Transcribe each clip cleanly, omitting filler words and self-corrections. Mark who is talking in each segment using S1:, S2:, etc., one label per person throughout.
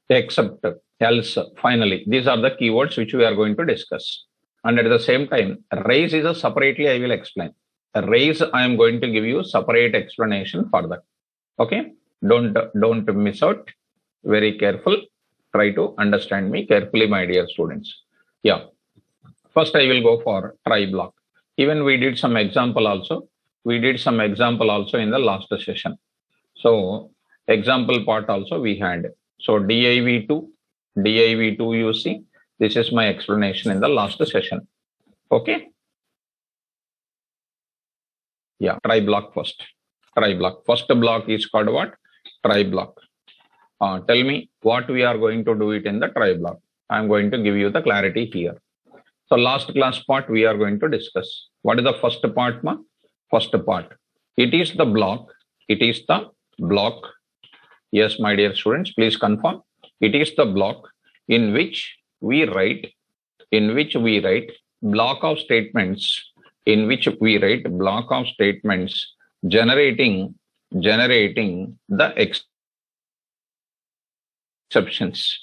S1: except, else, finally. These are the keywords which we are going to discuss. And at the same time, raise is a separately I will explain. Raise, I am going to give you separate explanation for that. Okay, don't miss out. Very careful. Try to understand me carefully, my dear students. Yeah. First, I will go for try block. Even we did some example also. We did some example also in the last session. So example part also we had. So div2, you see, this is my explanation in the last session. Okay. Yeah, try block first. Try block. First block is called what? Try block. Tell me what we are going to do it in the try block. I'm going to give you the clarity here. So last class part we are going to discuss. What is the first part, ma? First part. It is the block. It is the block. Yes, my dear students, please confirm. It is the block in which we write block of statements, generating the exceptions,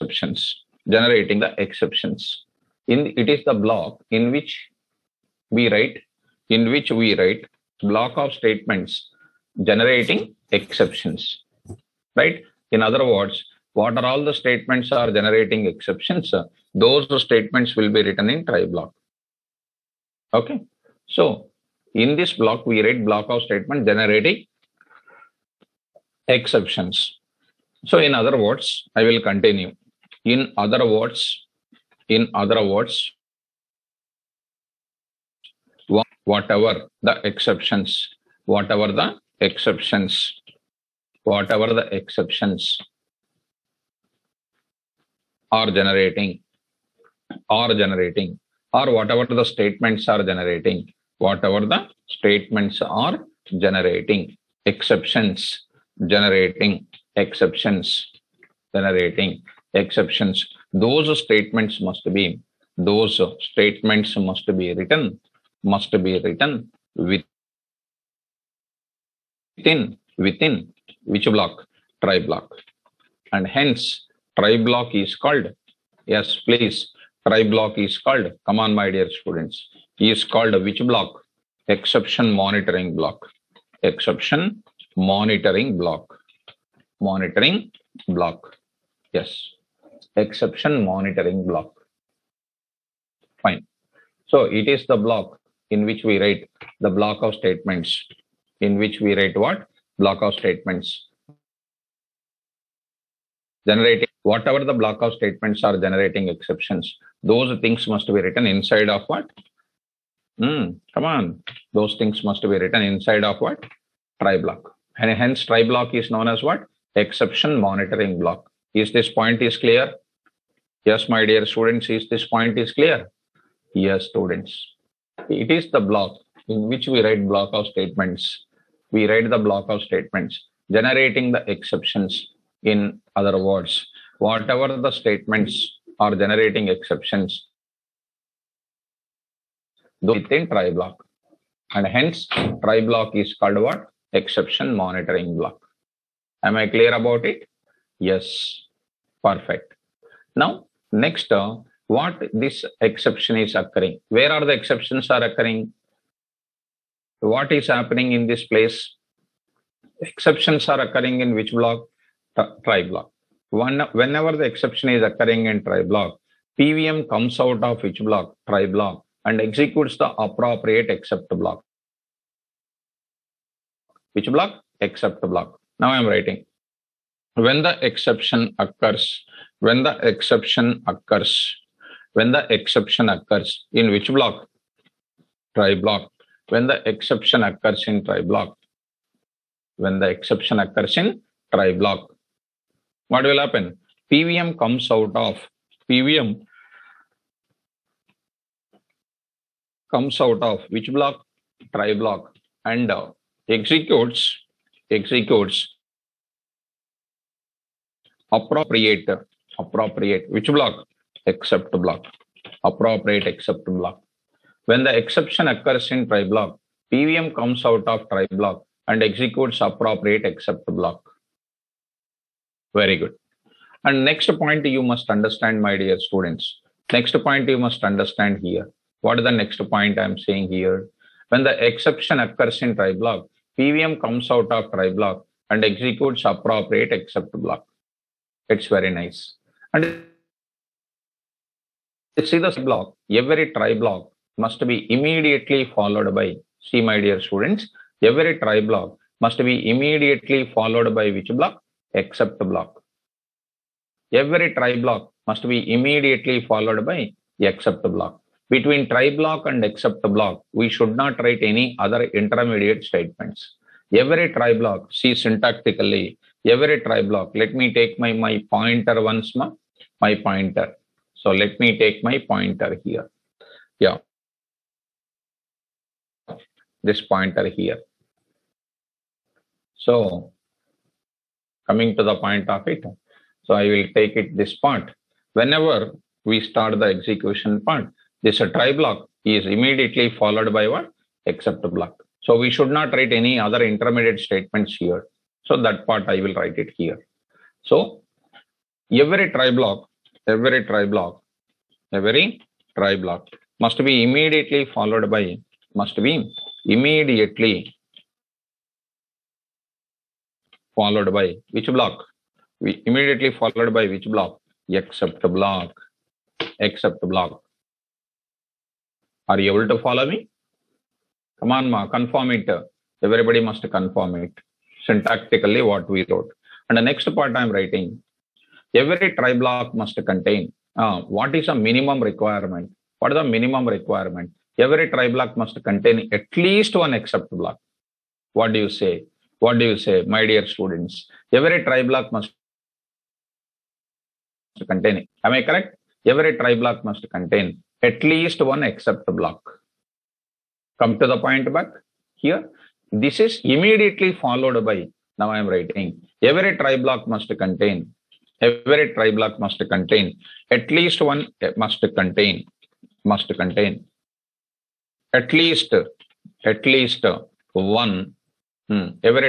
S1: generating the exceptions. It is the block in which we write block of statements generating exceptions, right? In other words, what are all the statements are generating exceptions? Those statements will be written in try block. Okay. So in this block, we write block of statement generating exceptions. So in other words, I will continue. In other words, whatever the exceptions are generating, or whatever the statements are generating, exceptions, generating exceptions, those statements must be written within which block? Try block. And hence try block is called, yes please, try block is called, come on my dear students, is called which block? Exception monitoring block. Exception monitoring block. Yes, exception monitoring block. Fine. So it is the block in which we write the block of statements, what? Block of statements generating, whatever the block of statements are generating exceptions, those things must be written inside of what? Come on. Those things must be written inside of what? Try block. And hence try block is known as what? Exception monitoring block. Is this point is clear? Yes, my dear students, is this point is clear? Yes, students. It is the block in which we write block of statements. We write the block of statements generating the exceptions. In other words, whatever the statements are generating exceptions within try block. And hence try block is called what? Exception monitoring block. Am I clear about it? Yes. Perfect. Now, next, what this exception is occurring? Where are the exceptions are occurring? What is happening in this place? Exceptions are occurring in which block? Try block. Whenever the exception is occurring in try block, PVM comes out of which block? Try block, and executes the appropriate except block. Which block? Except block. Now I am writing. When the exception occurs in which block? Try block. When the exception occurs in try block. What will happen? PVM comes out of which block? Try block, and executes appropriate which block? Except block. Appropriate except block. When the exception occurs in try block, PVM comes out of try block and executes appropriate except block. Very good. And next point you must understand, my dear students. Next point you must understand here. What is the next point I'm saying here? When the exception occurs in try block, PVM comes out of try block and executes appropriate except block. It's very nice. And see this block, every try block must be immediately followed by, see my dear students, every try block must be immediately followed by which block? Except block. Every try block must be immediately followed by except block. Between try block and except block, we should not write any other intermediate statements. Every try block, see syntactically, every try block, let me take my pointer once more, my pointer. So let me take my pointer here. Yeah. This pointer here. So coming to the point of it, so I will take it this part. Whenever we start the execution part, this try block is immediately followed by what? Except block. So we should not write any other intermediate statements here. So that part I will write it here. So every try block must be immediately followed by, which block? Immediately followed by which block? Except block. Are you able to follow me? Come on, ma, confirm it. Everybody must confirm it. Syntactically what we wrote. And the next part I'm writing, every try block must contain, what is a minimum requirement? What is the minimum requirement? Every try block must contain at least one except block. What do you say? My dear students? Every try block must contain, am I correct? Every try block must contain at least one except block. Come to the point back here. This is immediately followed by, now I am writing, every try block must contain at least one, at least one, every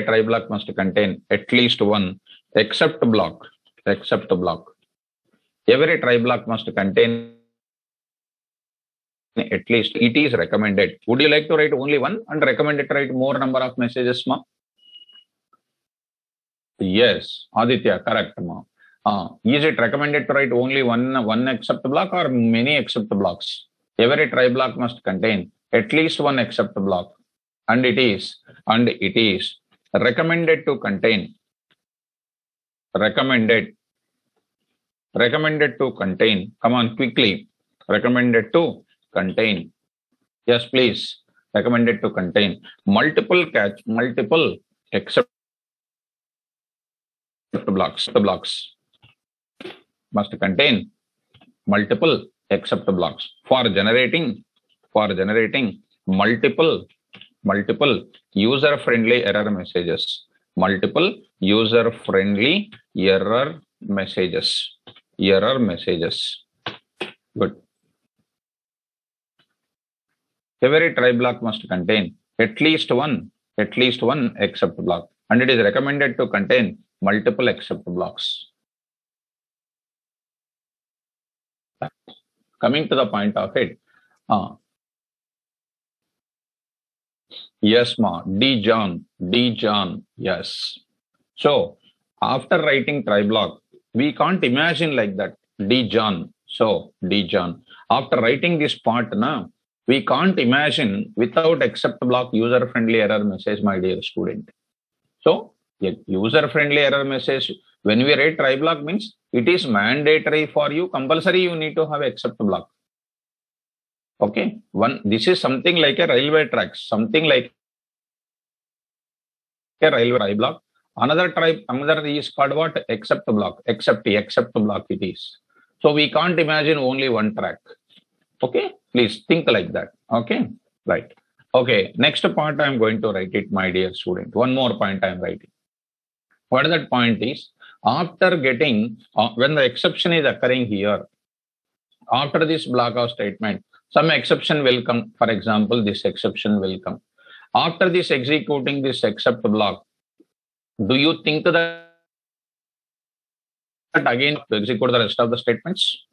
S1: try block must contain at least one except block. Every try block must contain at least, it is recommended. Would you like to write only one and recommended to write more number of messages, ma? Yes, Aditya, correct, ma. Is it recommended to write only one except block or many except blocks? Every try block must contain at least one except block, and it is recommended to contain. Recommended to contain. Come on, quickly. Recommended to contain. Yes, please. Recommended to contain multiple except blocks. The blocks must contain multiple except blocks for generating multiple user-friendly error messages. Multiple user-friendly error messages. Good. Every try block must contain at least one except block, and it is recommended to contain multiple except blocks. Coming to the point of it, yes, ma, D John, yes. So after writing try block, we can't imagine like that, D John. So D John, after writing this part now, we can't imagine without except block user-friendly error message, my dear student. So a user-friendly error message, when we write try block, means it is mandatory for you, compulsory you need to have except block. Okay, this is something like a railway tracks, something like a railway try block. Another is called what? Except block, except block it is. So we can't imagine only one track. Okay, please think like that. Okay, right. Okay, next part I'm going to write it, my dear student. One more point I'm writing. What that point is, after getting, when the exception is occurring here, after this block of statement, some exception will come. For example, this exception will come. After this executing this except block, do you think that again to execute the rest of the statements?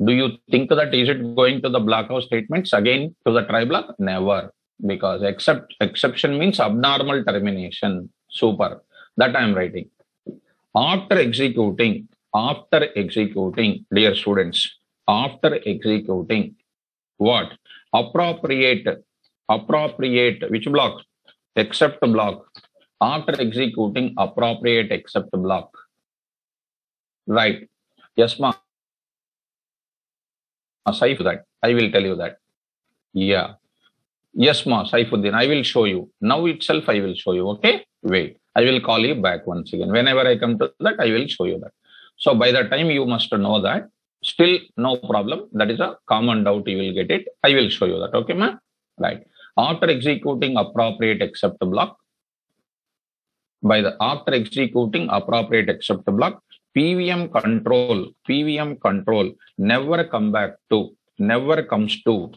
S1: Do you think that is it going to the blockhouse statements again to the try block? Never, because exception means abnormal termination. Super. That I am writing. After executing, dear students, after executing what? Appropriate, which block? Except block. After executing appropriate except block. Right. Yes, ma. That I will tell you that. Yeah. Yes, ma. Saifuddin, I will show you. Now itself I will show you. Okay? Wait. I will call you back once again. Whenever I come to that, I will show you that. So by the time you must know that. Still no problem. That is a common doubt. You will get it. I will show you that. Okay, ma? Right. After executing appropriate except block. After executing appropriate except block, PVM control never comes to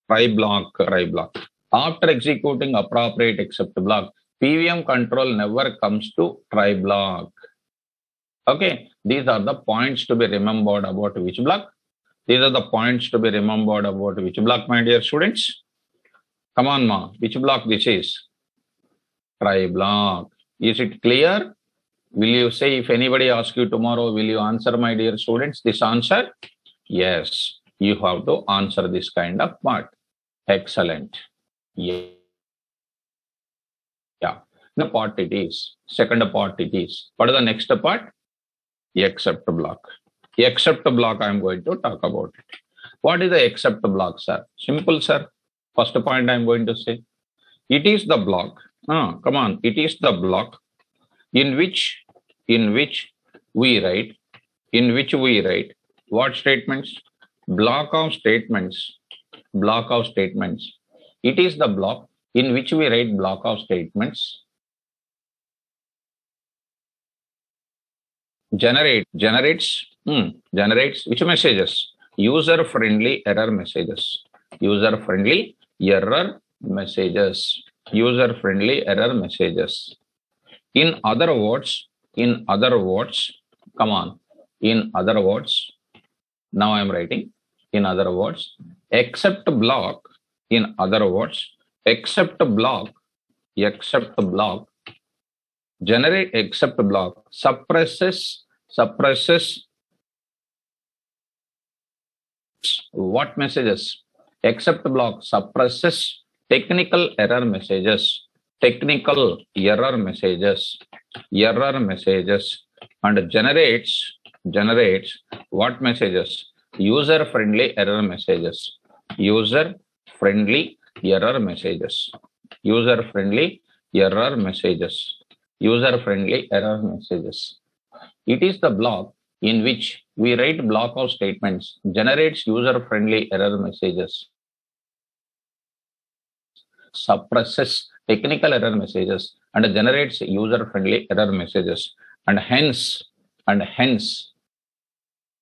S1: try block. After executing appropriate except block, PVM control never comes to try block. Okay, these are the points to be remembered about which block. These are the points to be remembered about which block, my dear students. Come on, ma. Which block this is? Try block. Is it clear? Will you say, if anybody asks you tomorrow, will you answer, my dear students, this answer? Yes, you have to answer this kind of part. Excellent. Yeah. The part it is. Second part it is. What is the next part? Except block. Except block, I am going to talk about it. What is the except block, sir? Simple, sir. First point I am going to say. It is the block. Come on. It is the block in which we write what statements? Block of statements. It is the block in which we write block of statements. Generates which messages? User-friendly error messages. User-friendly error messages. In other words, come on. In other words, now I am writing. In other words, except block. In other words, except block. Generate except block suppresses what messages? Except block suppresses technical error messages, and generates what messages? User-friendly error messages. User-friendly error messages. It is the block in which we write block of statements, generates user-friendly error messages, suppresses technical error messages, and generates user-friendly error messages. And hence,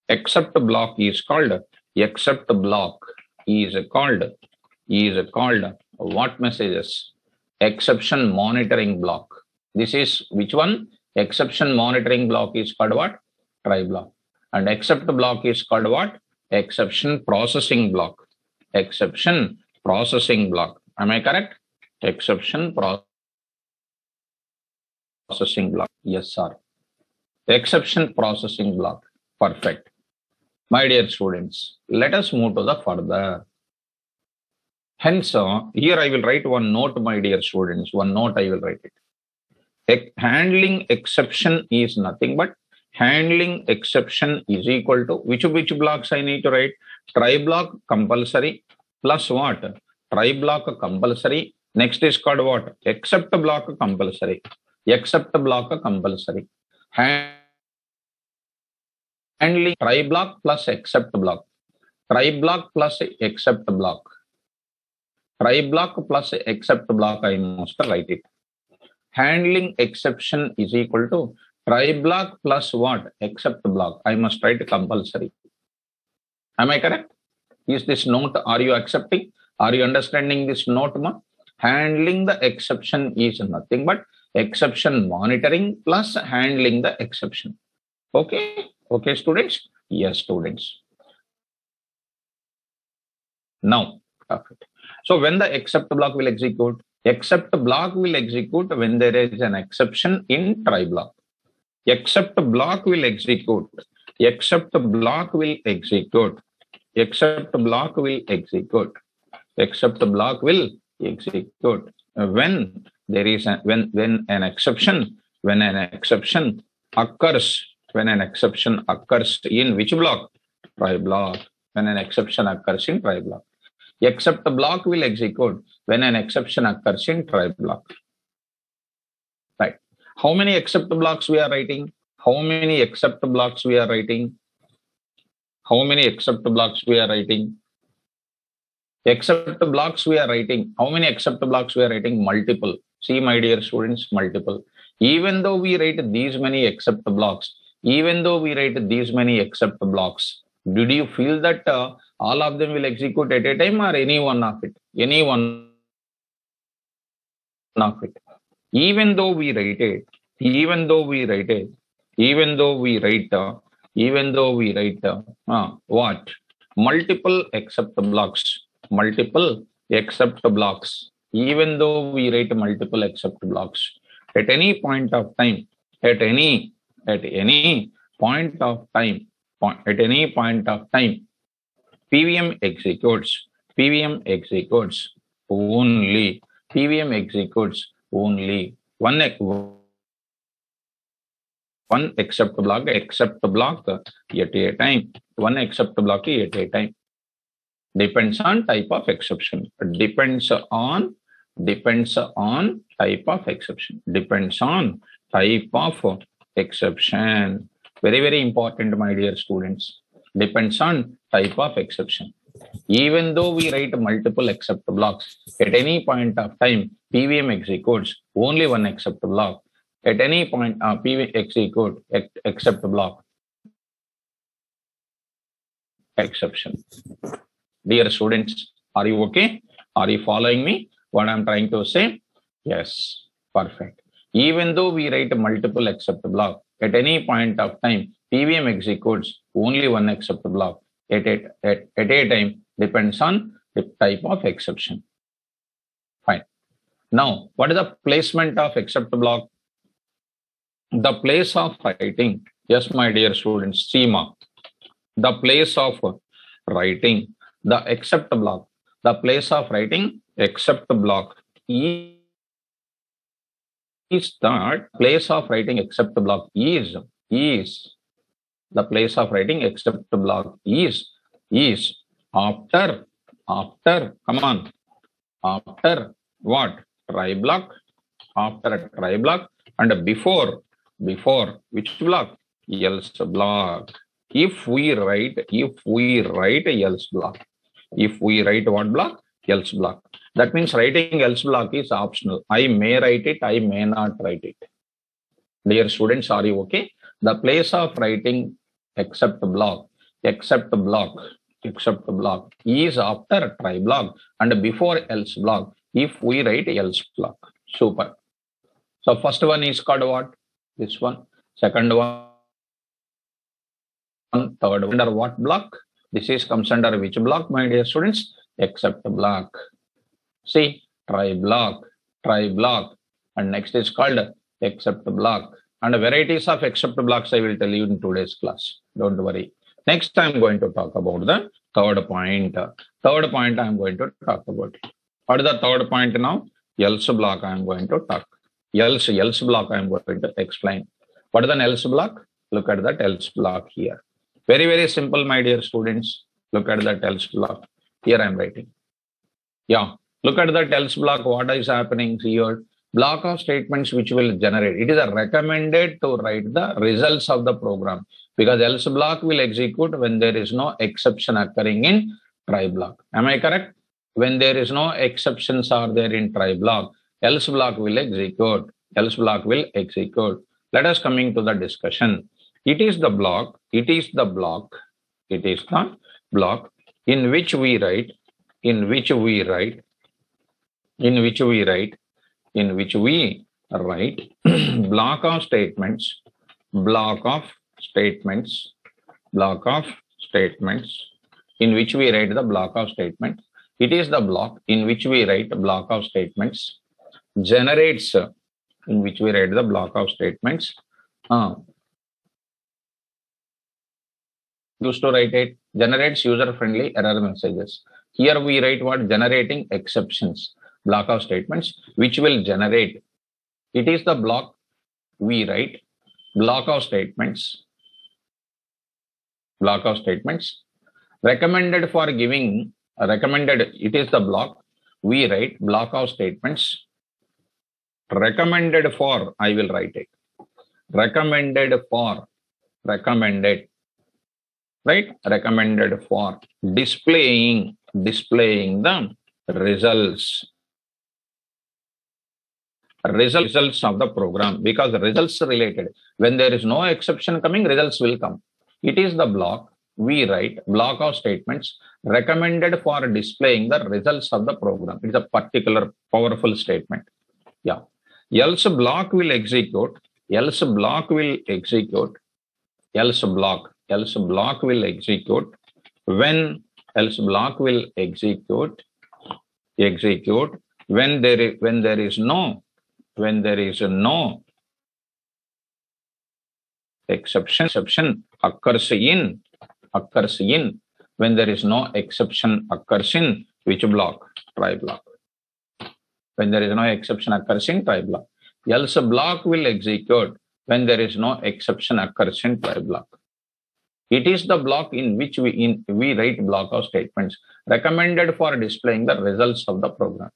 S1: except block is called what messages? Exception monitoring block. This is which one? Exception monitoring block is called what? Try block. And except block is called what? Exception processing block. Am I correct? Exception processing block. Yes, sir. Exception processing block. Perfect. My dear students, let us move to the further. Hence, here I will write one note, my dear students. One note I will write it. Handling exception is nothing but handling exception is equal to which blocks I need to write? Try block compulsory plus what? Try block compulsory. Next is called what? Except block compulsory. Handling try block plus except block. Try block plus except block. Try block plus except block, I must write it. Handling exception is equal to try block plus what? Except block. I must write compulsory. Am I correct? Is this note, are you accepting? Are you understanding this note, ma? Handling the exception is nothing but exception monitoring plus handling the exception. Okay, okay, students. Yes, students. Now, perfect. So when the except block will execute, except block will execute when there is an exception in try block. Except block will execute. Except block will execute. Except block will execute. Except block will execute when there is when an exception occurs in which block? Try block. When an exception occurs in try block. Except block will execute when an exception occurs in try block. Right. How many except blocks we are writing? How many except blocks we are writing? How many except blocks we are writing? Except blocks we are writing. How many except blocks we are writing? Multiple. See, my dear students, multiple. Even though we write these many except blocks, did you feel that all of them will execute at a time or any one of it? Any one of it. Even though we write what? Multiple except blocks. Even though we write multiple except blocks, at any point of time, PVM executes only one except block at a time. One except block at a time. Depends on type of exception. Depends on type of exception. Very, very important, my dear students. Depends on type of exception. Even though we write multiple except blocks, at any point of time, PVM executes only one except block. At any point, PVM execute except block exception. Dear students, are you okay? Are you following me? What I'm trying to say? Yes, perfect. Even though we write multiple except block, at any point of time, PVM executes only one except block at a time. Depends on the type of exception. Fine. Now, what is the placement of except block? The place of writing. Yes, my dear students, CMA. The place of writing the except block. The place of writing except block is that place of writing except block is the place of writing except block is after come on, after what? Try block, after try block, and before which block? Else block. If we write else block. If we write what block? Else block. That means writing else block is optional. I may write it, I may not write it. Dear students, are you okay? The place of writing except block is after try block and before else block if we write else block. Super. So first one is called what? This one. Second one. Third one. Under what block? This is comes under which block, my dear students? Except block. See, try block, and next is called except block. And varieties of except blocks I will tell you in today's class. Don't worry. Next, I'm going to talk about the third point. Third point I'm going to talk about. What is the third point now? Else block I'm going to talk. Else block I'm going to explain. What is an else block? Look at that else block here. Very, very simple, my dear students. Look at that else block. Here I'm writing. Yeah. Look at that else block. What is happening here? Block of statements which will generate. It is recommended to write the results of the program because else block will execute when there is no exception occurring in try block. Am I correct? When there is no exceptions are there in try block, else block will execute. Let us coming to the discussion. It is the block in which we write write block of statements, block of statements, block of statements in which we write the block of statement. It is the block in which we write block of statements, generates in which we write the block of statements. Used to write it, generates user-friendly error messages. Here we write what? Generating exceptions, block of statements, which will generate. It is the block we write, block of statements, recommended for giving, recommended, it is the block we write, block of statements, recommended for, I will write it, recommended for, recommended, right? Recommended for displaying the results of the program, because results related. When there is no exception coming, results will come. It is the block we write, block of statements recommended for displaying the results of the program. It's a particular powerful statement. Yeah. Else block will execute, else block will execute, else block will execute when, else block will execute when there is no exception occurs in, when there is no exception occurs in which block? Try block. When there is no exception occurs in try block. Else block will execute when there is no exception occurs in try block. It is the block in which we write block of statements recommended for displaying the results of the program.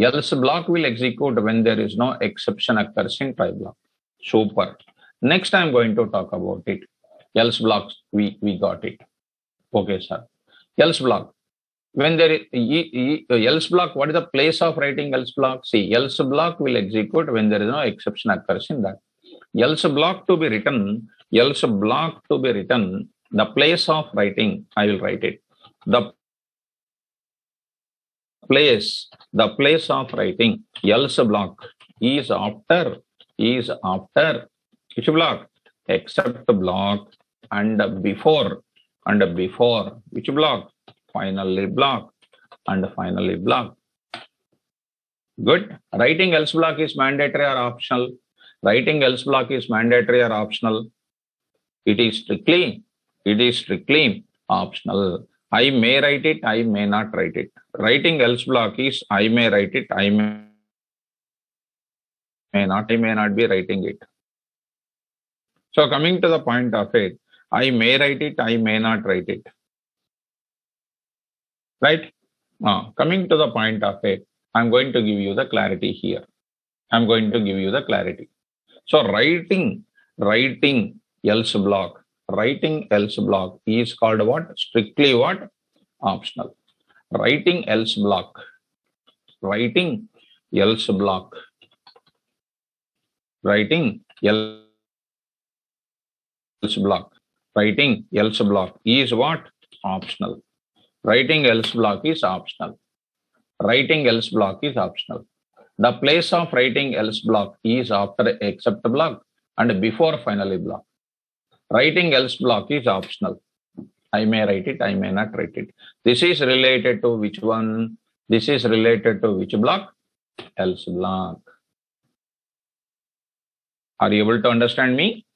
S1: Else block will execute when there is no exception occurs in try block. Super. Next I am going to talk about it. Else blocks, we got it. Okay, sir. Else block. When there is else block, what is the place of writing else block? See, else block will execute when there is no exception occurs in that. Else block to be written, the place of writing, I will write it. The place of writing, else block is after which block? Except block and before which block? Finally block and finally block. Good. Writing else block is mandatory or optional? Writing else block is mandatory or optional? It is strictly optional. I may write it, I may not write it. Writing else block is I may write it, I may not be writing it. So coming to the point of it, I may write it, I may not write it. Right? Coming to the point of it, I'm going to give you the clarity here. So writing else block is called what? Strictly what? Optional. Writing else block is what? Optional. Writing else block is optional. The place of writing else block is after except block and before finally block. Writing else block is optional. I may write it, I may not write it. This is related to which one? This is related to which block? Else block. Are you able to understand me?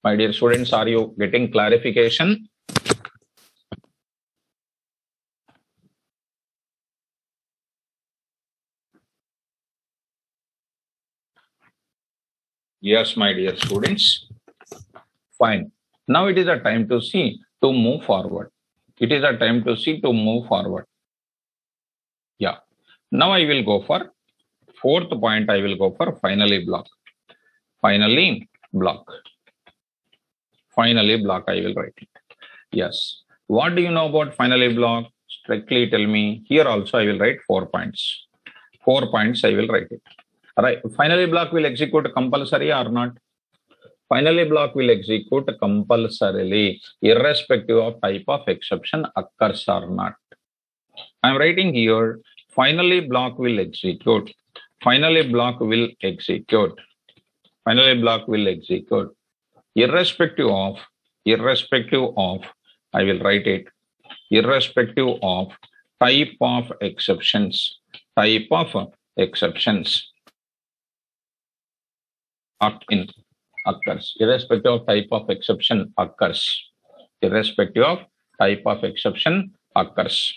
S1: My dear students, are you getting clarification? Yes, my dear students. Fine. Now it is a time to move forward. Yeah. Now I will go for fourth point. I will go for finally block. Finally block I will write it. Yes. What do you know about finally block? Strictly tell me. Here also I will write 4 points. 4 points I will write it. Right. Finally block will execute compulsory or not? Finally block will execute compulsorily, irrespective of type of exception occurs or not. I am writing here, finally block will execute finally block will execute. Finally block will execute. Irrespective of, I will write it, irrespective of type of exceptions, occurs, irrespective of type of exception occurs, irrespective of type of exception occurs,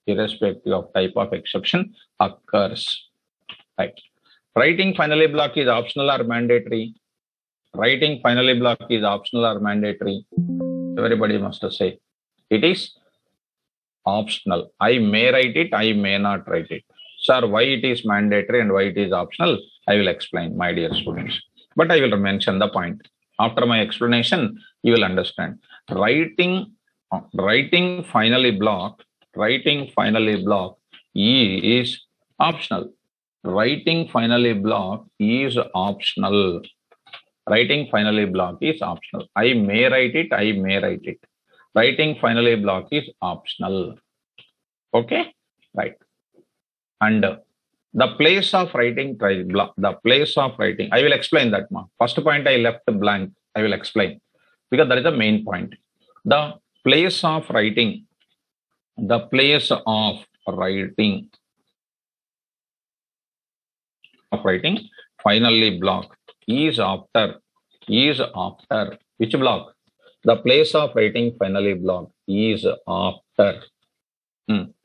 S1: irrespective of type of exception occurs, right? Writing finally block is optional or mandatory? Writing finally block is optional or mandatory? Everybody must say it is optional. I may write it, I may not write it. Sir, why it is mandatory and why it is optional? I will explain, my dear students. But I will mention the point. After my explanation, you will understand. Writing finally block is optional. Writing finally block is optional. Writing finally block is optional. I may write it, I may write it. Writing finally block is optional. Okay, right. And the place of writing block, I will explain that. First point I left blank. I will explain because that is the main point. The place of writing finally block is after which block? The place of writing finally block is after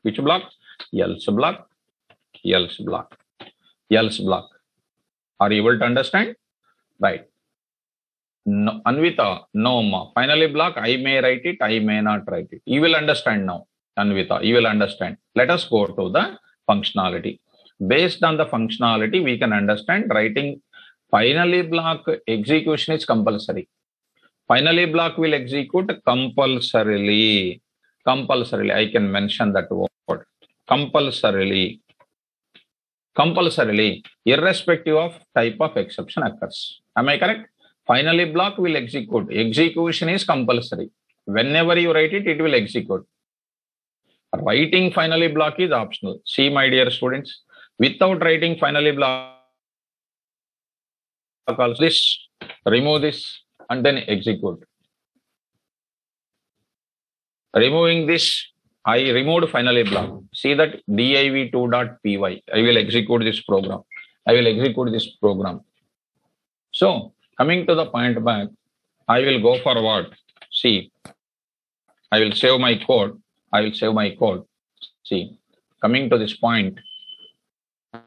S1: which block? Else block. Are you able to understand? Right. No, Anvita, no ma. Finally block, I may write it, I may not write it. You will understand now, Anvita, you will understand. Let us go to the functionality. Based on the functionality, we can understand writing finally block execution is compulsory. Finally block will execute compulsorily. I can mention that word. Compulsorily, irrespective of type of exception occurs. Am I correct? Finally block will execute. Execution is compulsory. Whenever you write it, it will execute. Writing finally block is optional. See, my dear students, without writing finally block, also this, remove this, and then execute. Removing this, I removed finally block. See that div2.py. I will execute this program. So, coming to the point back, I will go forward. See, I will save my code. See, coming to this point,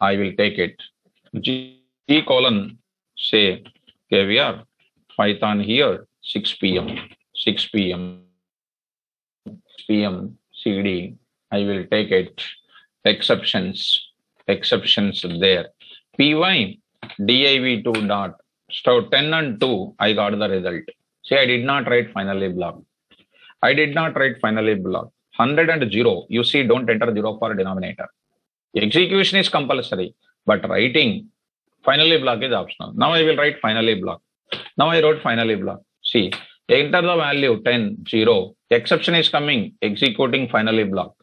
S1: I will take it. G colon, say, KVR, Python here, 6 p.m. CD, I will take it. Exceptions there. Py, div2 dot. So 10 and 2, I got the result. See, I did not write finally block. 100 and 0, you see, don't enter 0 for denominator. Execution is compulsory, but writing finally block is optional. Now I will write finally block. Now I wrote finally block. See, enter the value 10, 0. Exception is coming, executing finally block.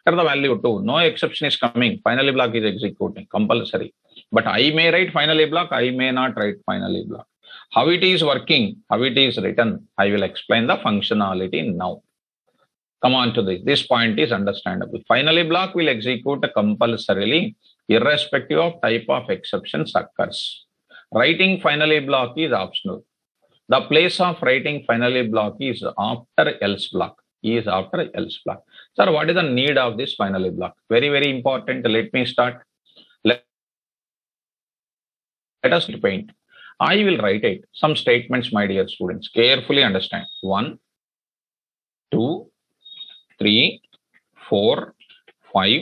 S1: Enter the value 2. No exception is coming. Finally block is executing, compulsory. But I may write finally block, I may not write finally block. How it is working, how it is written, I will explain the functionality now. Come on to this. This point is understandable. Finally block will execute compulsorily, irrespective of type of exceptions occurs. Writing finally block is optional. The place of writing finally block is after else block. Sir, what is the need of this finally block? Very, very important. Let me start. Let us paint. I will write it. Some statements, my dear students. Carefully understand. 1, 2, 3, 4, 5,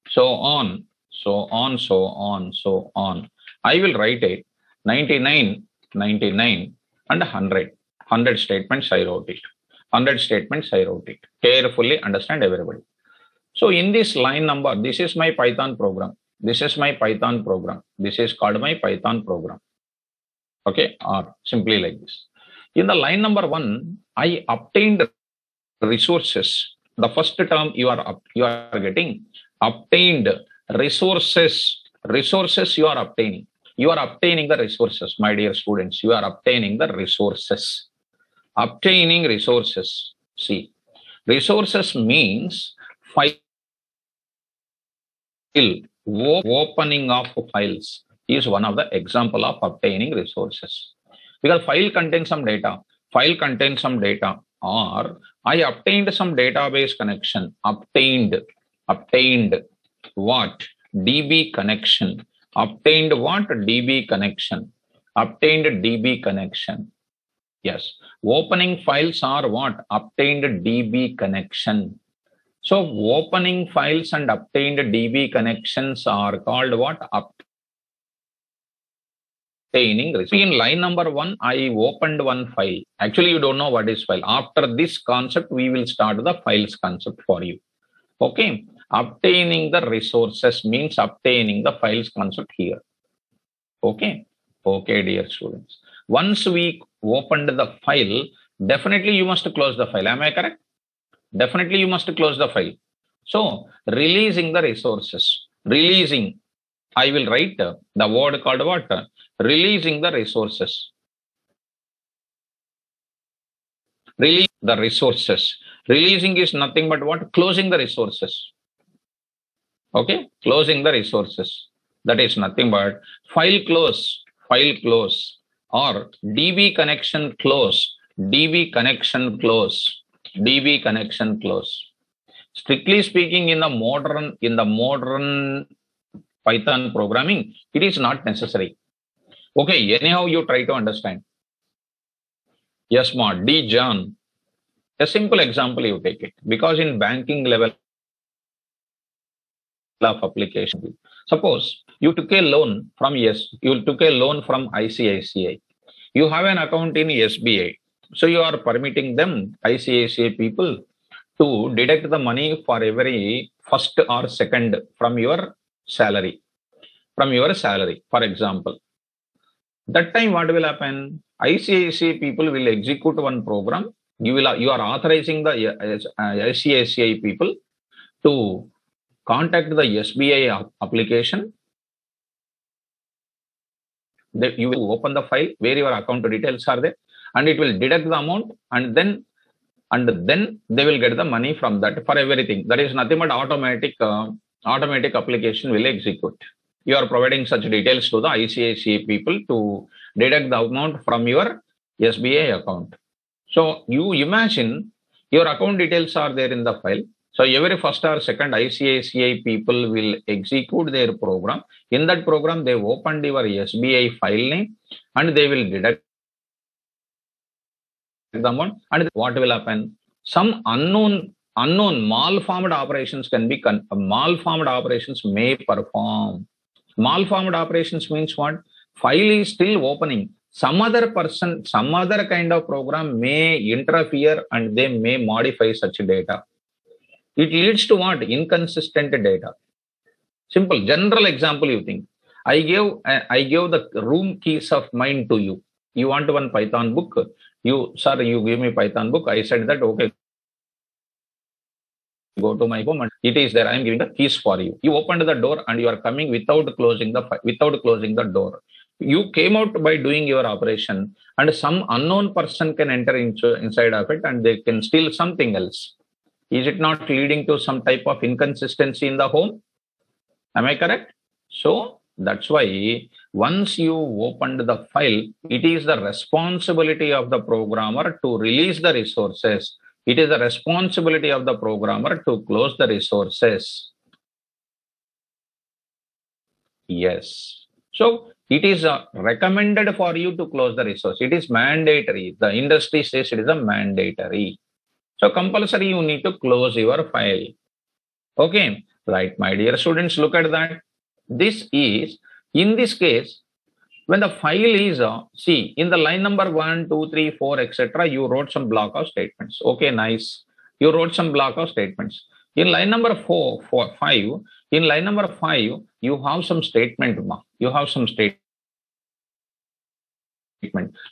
S1: so on. I will write it 99, and 100. 100 statements I wrote it. Carefully understand, everybody. So in this line number, this is my Python program. This is called my Python program. Okay, or simply like this. In the line number 1, I obtained resources. The first term you are getting obtained Resources you are obtaining. You are obtaining the resources, my dear students. You are obtaining the resources. Obtaining resources. See, resources means file. Opening of files is one of the example of obtaining resources. Because file contains some data. File contains some data. Or I obtained some database connection. Obtained what? DB connection. Obtained what? DB connection. Obtained DB connection. Yes. Opening files are what? Obtained DB connection. So opening files and obtained DB connections are called what? Obtaining. In line number 1, I opened one file. Actually, you don't know what is file. After this concept, we will start the files concept for you. Okay. Obtaining the resources means obtaining the files concept here. Okay. Okay, dear students. Once we opened the file, definitely you must close the file. Am I correct? Definitely you must close the file. So releasing the resources. Releasing. I will write the word called what? Releasing the resources. Release the resources. Releasing is nothing but what? Closing the resources. Okay, closing the resources. That is nothing but file close, or DB connection close, DB connection close, DB connection close. Strictly speaking, in the modern Python programming, it is not necessary. Okay, anyhow, you try to understand. Yes, ma, D. John. A simple example you take it, because in banking level of application, suppose you took a loan from ICICI. You have an account in SBI. So you are permitting them, ICICI people, to deduct the money for every first or second from your salary. For example. That time what will happen? ICICI people will execute one program. You are authorizing the ICICI people to contact the SBI application. You will open the file where your account details are there, and it will deduct the amount, and then they will get the money from that for everything. That is nothing but automatic application will execute. You are providing such details to the ICICI people to deduct the amount from your SBI account. So you imagine your account details are there in the file. So every first or second ICICI people will execute their program. In that program, they opened your SBI file name and they will deduct the amount. And what will happen? Some unknown malformed operations malformed operations may perform. Malformed operations means what? File is still opening. Some other person, some other kind of program may interfere and they may modify such data. It leads to what? Inconsistent data. Simple, general example you think. I gave the room keys of mine to you. You want one Python book? You give me Python book. I said that, okay, go to my home and it is there. I am giving the keys for you. You opened the door and you are coming without closing the door. You came out by doing your operation and some unknown person can enter inside of it and they can steal something else. Is it not leading to some type of inconsistency in the home? Am I correct? So that's why once you opened the file, it is the responsibility of the programmer to release the resources. It is the responsibility of the programmer to close the resources. Yes. So it is recommended for you to close the resource. It is mandatory. The industry says it is a mandatory. So compulsory you need to close your file. Okay. Right, my dear students, look at that. This is, in this case, when the file is, see, in the line number 1, 2, 3, 4, etc., you wrote some block of statements. Okay, nice. You wrote some block of statements. In line number 5, you have some statement. You have some statement.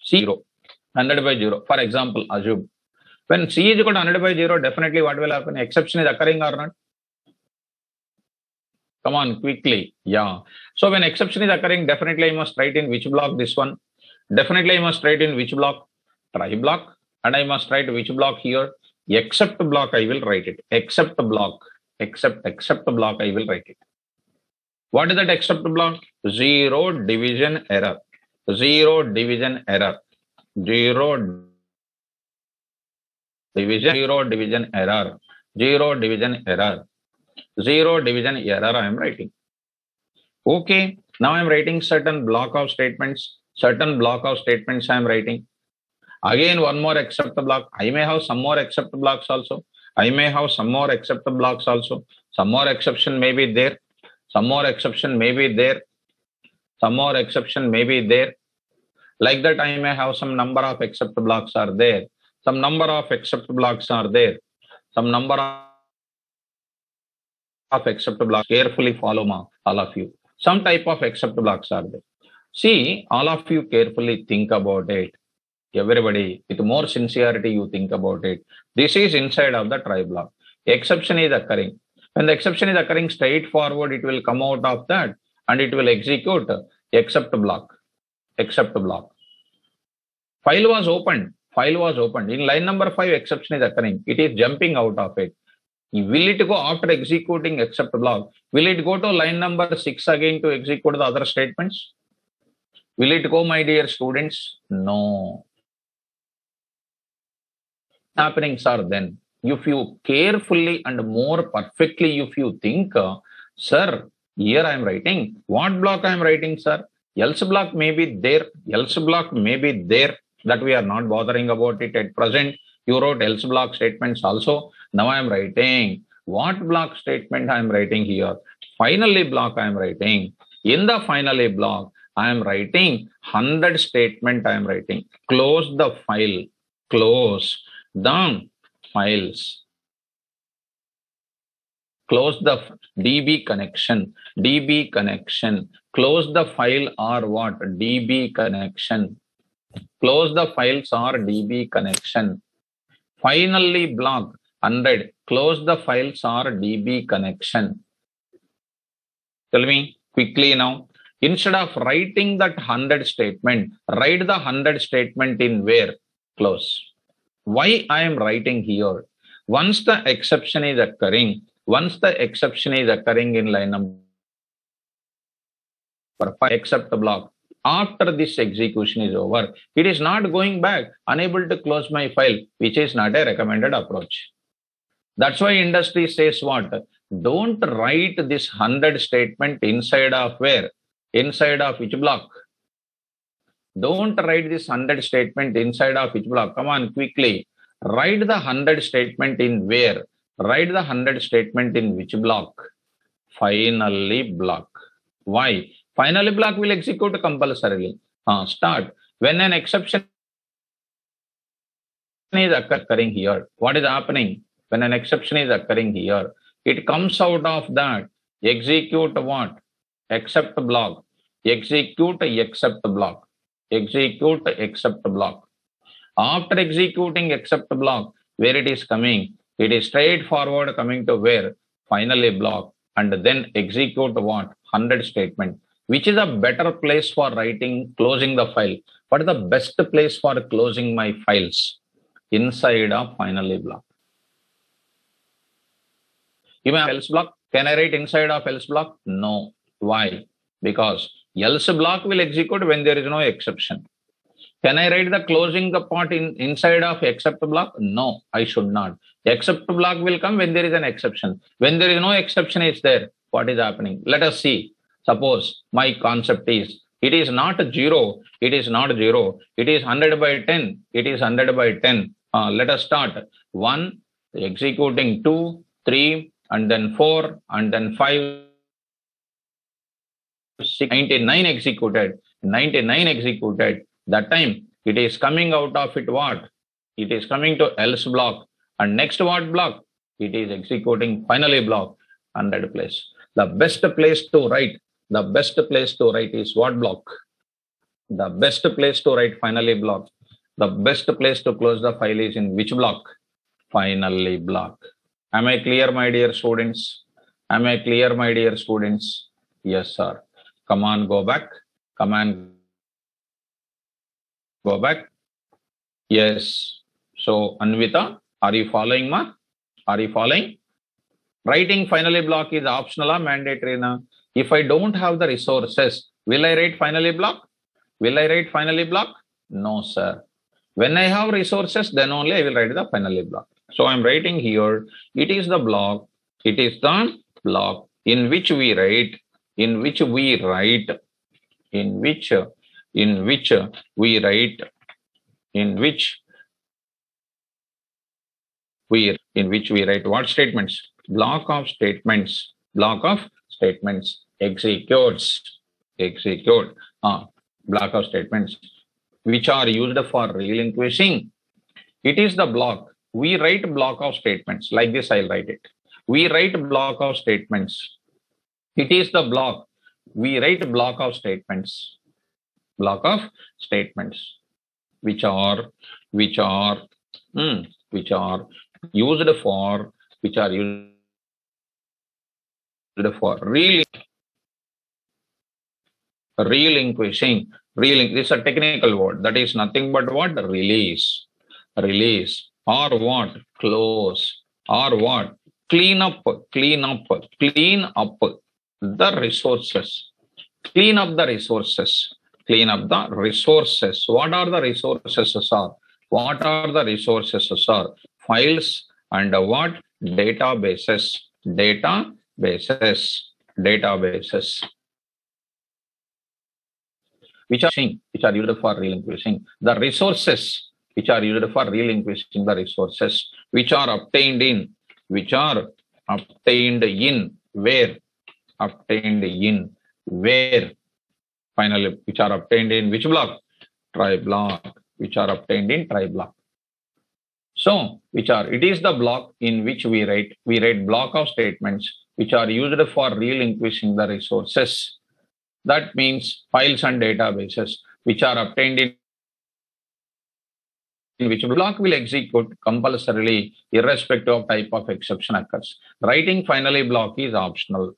S1: 0, 100 by 0. For example, assume. When C is equal to 100 by 0, definitely what will happen? Exception is occurring or not? Come on, quickly. Yeah. So when exception is occurring, definitely I must write in which block this one. Definitely I must write in which block? Try block. And I must write which block here? Except block I will write it. Except block. Except block I will write it. What is that except block? Zero division error. Zero division error. Zero division error. Zero division error. Zero division error I am writing. Okay. Now I am writing certain block of statements. Certain block of statements I am writing. Again, one more except block. I may have some more except blocks also. I may have some more except blocks also. Some more exception may be there. Some more exception may be there. Some more exception may be there. Like that, I may have some number of except blocks are there. Some number of except blocks are there. Some number of except blocks. Carefully follow all of you. Some type of except blocks are there. See, all of you carefully think about it. Everybody, with more sincerity, you think about it. This is inside of the try block. Exception is occurring. When the exception is occurring straightforward, it will come out of that and it will execute except block. Except block. File was opened. File was opened. In line number 5, exception is occurring. It is jumping out of it. Will it go after executing except block? Will it go to line number 6 again to execute the other statements? Will it go, my dear students? No. Happenings are then. If you carefully and more perfectly, if you think, sir, here I am writing, what block I am writing, sir? Else block may be there. Else block may be there. That we are not bothering about it at present. You wrote else block statements also. Now I am writing. What block statement I am writing here? Finally block I am writing. In the finally block, I am writing 100 statement I am writing. Close the file. Close the files. Close the DB connection. DB connection. Close the file or what? DB connection. Close the files or DB connection. Finally block 100. Close the files or DB connection. Tell me quickly now. Instead of writing that 100 statement, write the 100 statement in where? Close. Why I am writing here? Once the exception is occurring, in line number 5, except block. After this execution is over, it is not going back, unable to close my file, which is not a recommended approach. That's why industry says what? Don't write this 100 statement inside of where? Inside of which block? Don't write this 100 statement inside of which block? Come on, quickly. Write the 100 statement in where? Write the 100 statement in which block? Finally block. Why? Finally block will execute compulsorily. Start. When an exception is occurring here, what is happening? When an exception is occurring here, it comes out of that. Execute what? Except block. Execute except block. Execute except block. After executing except block, where it is coming? It is straightforward coming to where? Finally block. And then execute what? 100 statement. Which is a better place for writing, closing the file? What is the best place for closing my files? Inside of finally block. You may have else block. Can I write inside of else block? No. Why? Because else block will execute when there is no exception. Can I write the closing the part inside of except block? No, I should not. Except block will come when there is an exception. When there is no exception is there, what is happening? Let us see. Suppose my concept is, it is not 0, it is not 0, it is 100 by 10, it is 100 by 10. Let us start. 1, executing 2, 3, and then 4, and then 5, 6, 99 executed. 99 executed. That time, it is coming out of it what? It is coming to else block. And next what block? It is executing finally block, 100 place. The best place to write. The best place to write is what block? The best place to write finally block. The best place to close the file is in which block? Finally block. Am I clear, my dear students? Am I clear, my dear students? Yes, sir. Come on, go back. Come on, go back. Yes. So, Anvita, are you following, ma? Are you following? Writing finally block is optional or mandatory na? If I don't have the resources, will I write finally block? Will I write finally block? No, sir. When I have resources, then only I will write the finally block. So I'm writing here, it is the block in which we write, in which we write what statements? Block of statements, block of statements which are used for relinquishing. It is the block. We write block of statements. Like this, I'll write it. We write block of statements. It is the block. We write block of statements. Block of statements which are used for relinquishing. This is a technical word. That is nothing but what? Release, or what? Close, or what? Clean up the resources. Clean up the resources. What are the resources, sir? What are the resources, sir? Files and what? Databases. Which are used for relinquishing the resources, which are obtained in where? Finally, which are obtained in which block? Try block. Which are obtained in try block. So, it is the block in which we write block of statements which are used for relinquishing the resources. That means files and databases which are obtained in which block will execute compulsorily irrespective of type of exception occurs. Writing finally block is optional.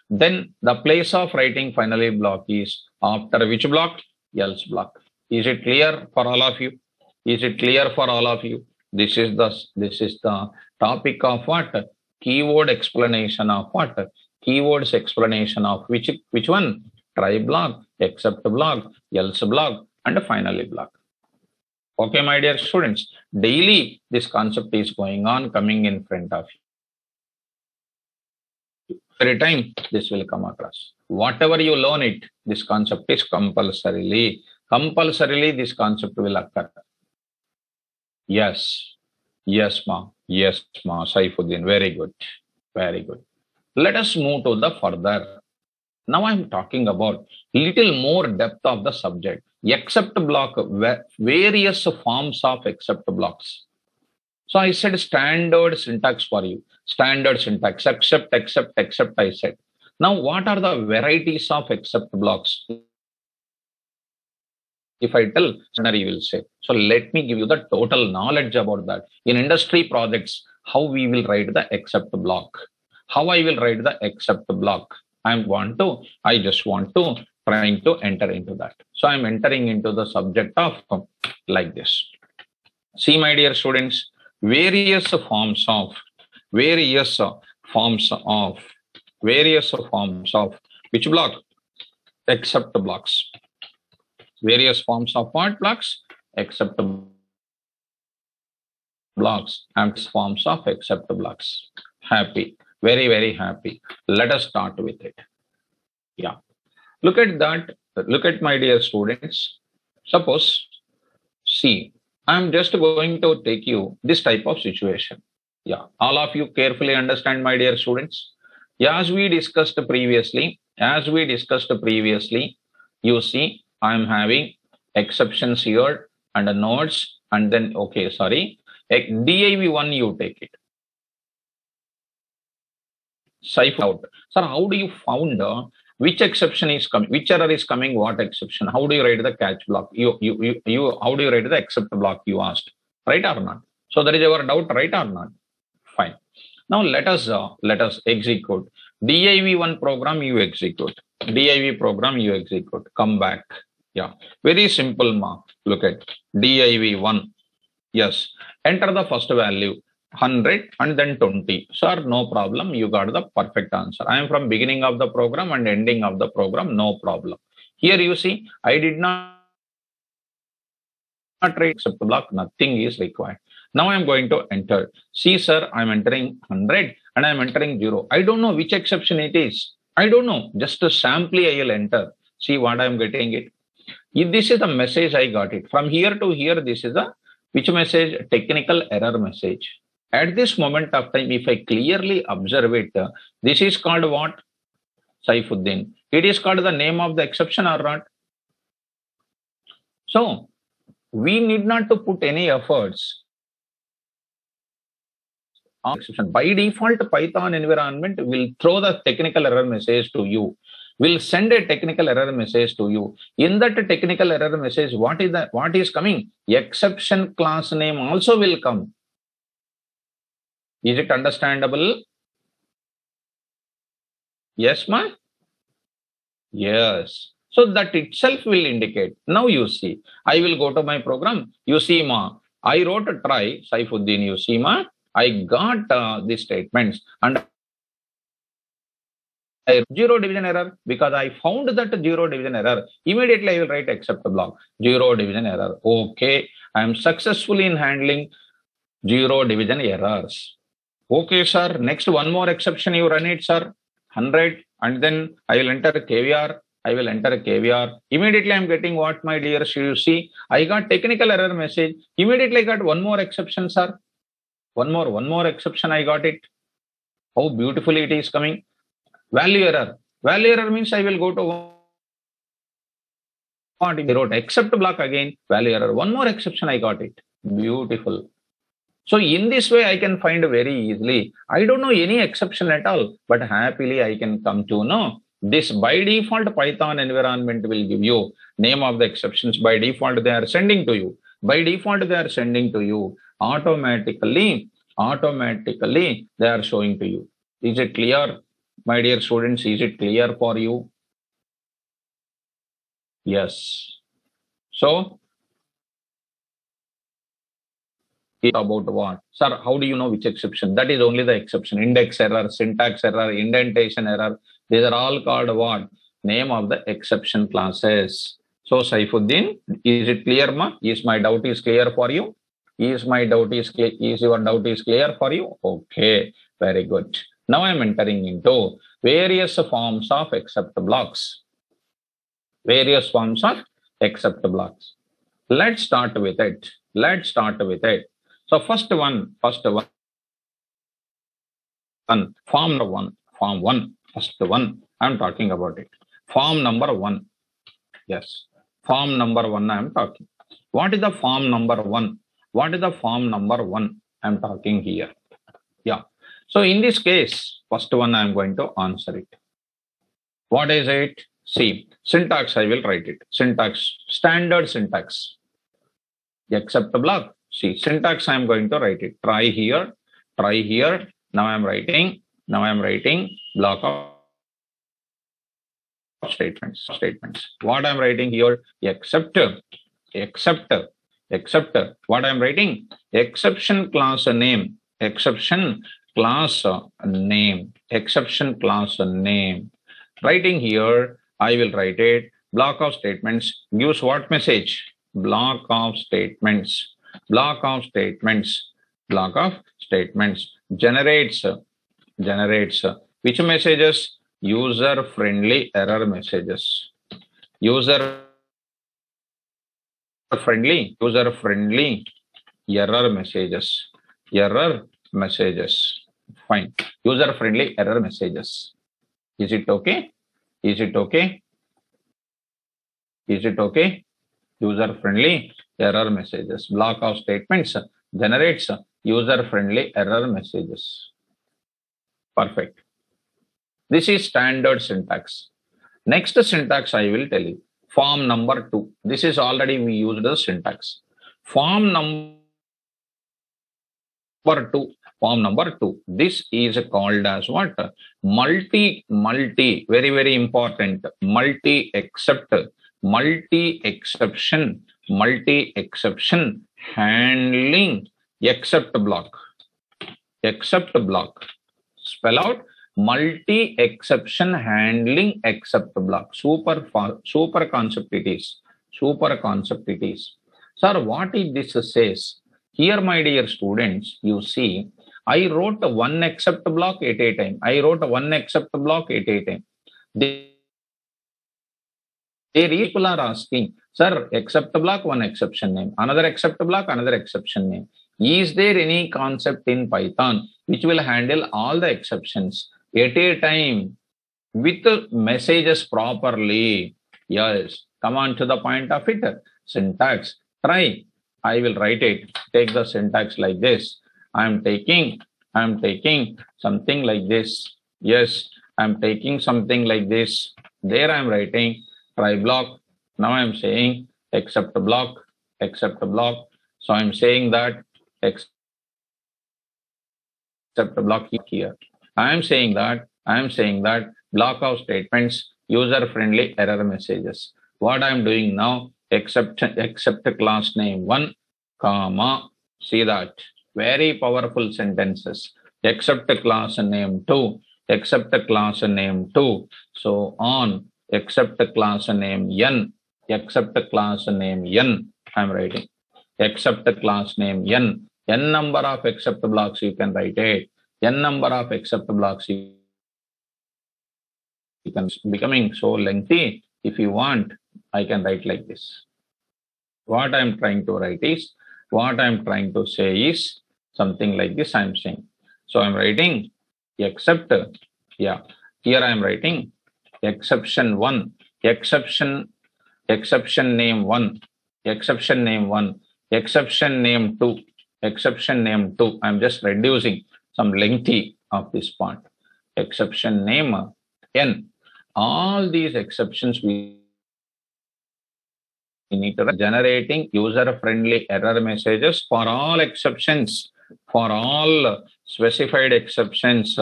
S1: Then the place of writing finally block is after which block? Else block. Is it clear for all of you? This is the topic of what? Keyword explanation of what? Keywords explanation of which one? Try block, except block, else block, and finally block. Okay, my dear students, daily this concept is coming in front of you. Every time this will come across. Whatever you learn it, this concept is compulsorily this concept will occur. Yes, ma. Saifuddin, very good. Let us move to the further. Now I'm talking about little more depth of the subject. Except block, various forms of except blocks. So I said standard syntax for you. Standard syntax, except, I said. Now what are the varieties of except blocks? If I tell, you will say. So let me give you the total knowledge about that. In industry projects, how we will write the except block. How I will write the except block. I just want to trying to enter into that. So I'm entering into the subject of like this. See, my dear students, various forms of which block? Except blocks. Various forms of what blocks? Except blocks and forms of except blocks. Happy. Very, very happy. Let us start with it. Yeah. Look at that. Look at my dear students. Suppose, see, I'm just going to take you this type of situation. Yeah. All of you carefully understand, my dear students. Yeah, as we discussed previously, you see, I'm having exceptions here and nodes and then, div1 you take it. Cipher out. Sir, how do you found which exception is coming, which error is coming, what exception? How do you write the catch block? How do you write the except block you asked? Right or not? So there is your doubt, right or not? Fine. Now let us execute. div1 program you execute. Div program you execute. Come back. Yeah. Very simple mark. Look at div1. Yes. Enter the first value 100 and then 20. Sir, no problem. You got the perfect answer. I am from beginning of the program and ending of the program. No problem. Here you see, I did not write except the block. Nothing is required. Now I am going to enter. See, sir, I am entering 100 and I am entering 0. I don't know which exception it is. I don't know. Just simply I will enter. See what I am getting it. If this is the message I got it. From here to here, this is the which message? Technical error message. At this moment of time, if I clearly observe it, this is called what? Saifuddin. It is called the name of the exception or not? So, we need not to put any efforts on exception. By default, Python environment will throw the technical error message to you. Will send a technical error message to you. In that technical error message, what is coming? Exception class name also will come. Is it understandable? Yes, ma? Yes. So that itself will indicate. Now you see, I will go to my program. You see, ma, I wrote a try, Saifuddin, you see, ma, I got these statements and zero division error because I found that zero division error. Immediately I will write except block, zero division error. Okay, I am successfully in handling zero division errors. Okay, sir. Next, one more exception you run it, sir. 100 and then I will enter KVR. I will enter KVR. Immediately I am getting what, my dear, you see, I got technical error message. Immediately I got one more exception, sir. One more exception I got it. How beautifully it is coming. Value error. Value error means I will go to what I wrote except block again. Value error. One more exception I got it. Beautiful. So in this way, I can find very easily. I don't know any exception at all, but happily I can come to know this. By default, Python environment will give you name of the exceptions. By default, they are sending to you. By default, they are sending to you. Automatically, they are showing to you. Is it clear, my dear students? Is it clear for you? Yes. So, about what? Sir, how do you know which exception? That is only the exception. Index error, syntax error, indentation error. These are all called what? Name of the exception classes. So, Saifuddin, is it clear, ma? Is my doubt is clear for you? Is my doubt is clear? Is your doubt is clear for you? Okay, very good. Now I am entering into various forms of except blocks. Various forms of except blocks. Let's start with it. So first one, form one, first one, I'm talking about it. Form number one. Yes, form number one I'm talking. What is the form number one? I'm talking here. Yeah. So in this case, first one I'm going to answer it. What is it? See, syntax, I will write it. Syntax, standard syntax. Except block. See, syntax, I am going to write it. Try here. Now I am writing block of statements. What I am writing here? Except. What I am writing? Exception class name. Writing here, I will write it. Block of statements gives what message? Block of statements generates which messages? User friendly error messages. User friendly error messages. Fine. User friendly error messages. Is it okay? User friendly error messages. Block of statements generates user friendly error messages. Perfect. This is standard syntax. Next syntax I will tell you. Form number 2. This is already we used the syntax. Form number 2. Form number 2. This is called as what? Multi, very, very important. Multi-exception handling except block. Except block. Spell out multi-exception handling except block. Super concept it is. Super concept it is. Sir, what is this says? Here, my dear students, you see, I wrote one except block at a time. I wrote one except block at a time. People are asking, sir, except block, one exception name, another except block, another exception name. Is there any concept in Python which will handle all the exceptions at a time with messages properly? Yes. Come on to the point of it. Syntax. Try. I will write it. Take the syntax like this. I am taking something like this. Yes. I am taking something like this. There I am writing try block. Now I am saying except block. So I am saying that except block here. I am saying that block of statements, user-friendly error messages. What I am doing now, except class name 1, comma, see that, very powerful sentences. Except class name 2, except class name 2, so on, except class name n, I am writing. Except class name n number of except blocks you can write it. N number of except blocks you can, becoming so lengthy. If you want, I can write like this. What I am trying to write is, what I am trying to say is something like this I am saying. So I am writing except, yeah, here I am writing exception 1, exception name 1, exception name 2, I am just reducing some lengthy of this part. Exception name n. All these exceptions we need to generating user-friendly error messages for all exceptions, for all specified exceptions,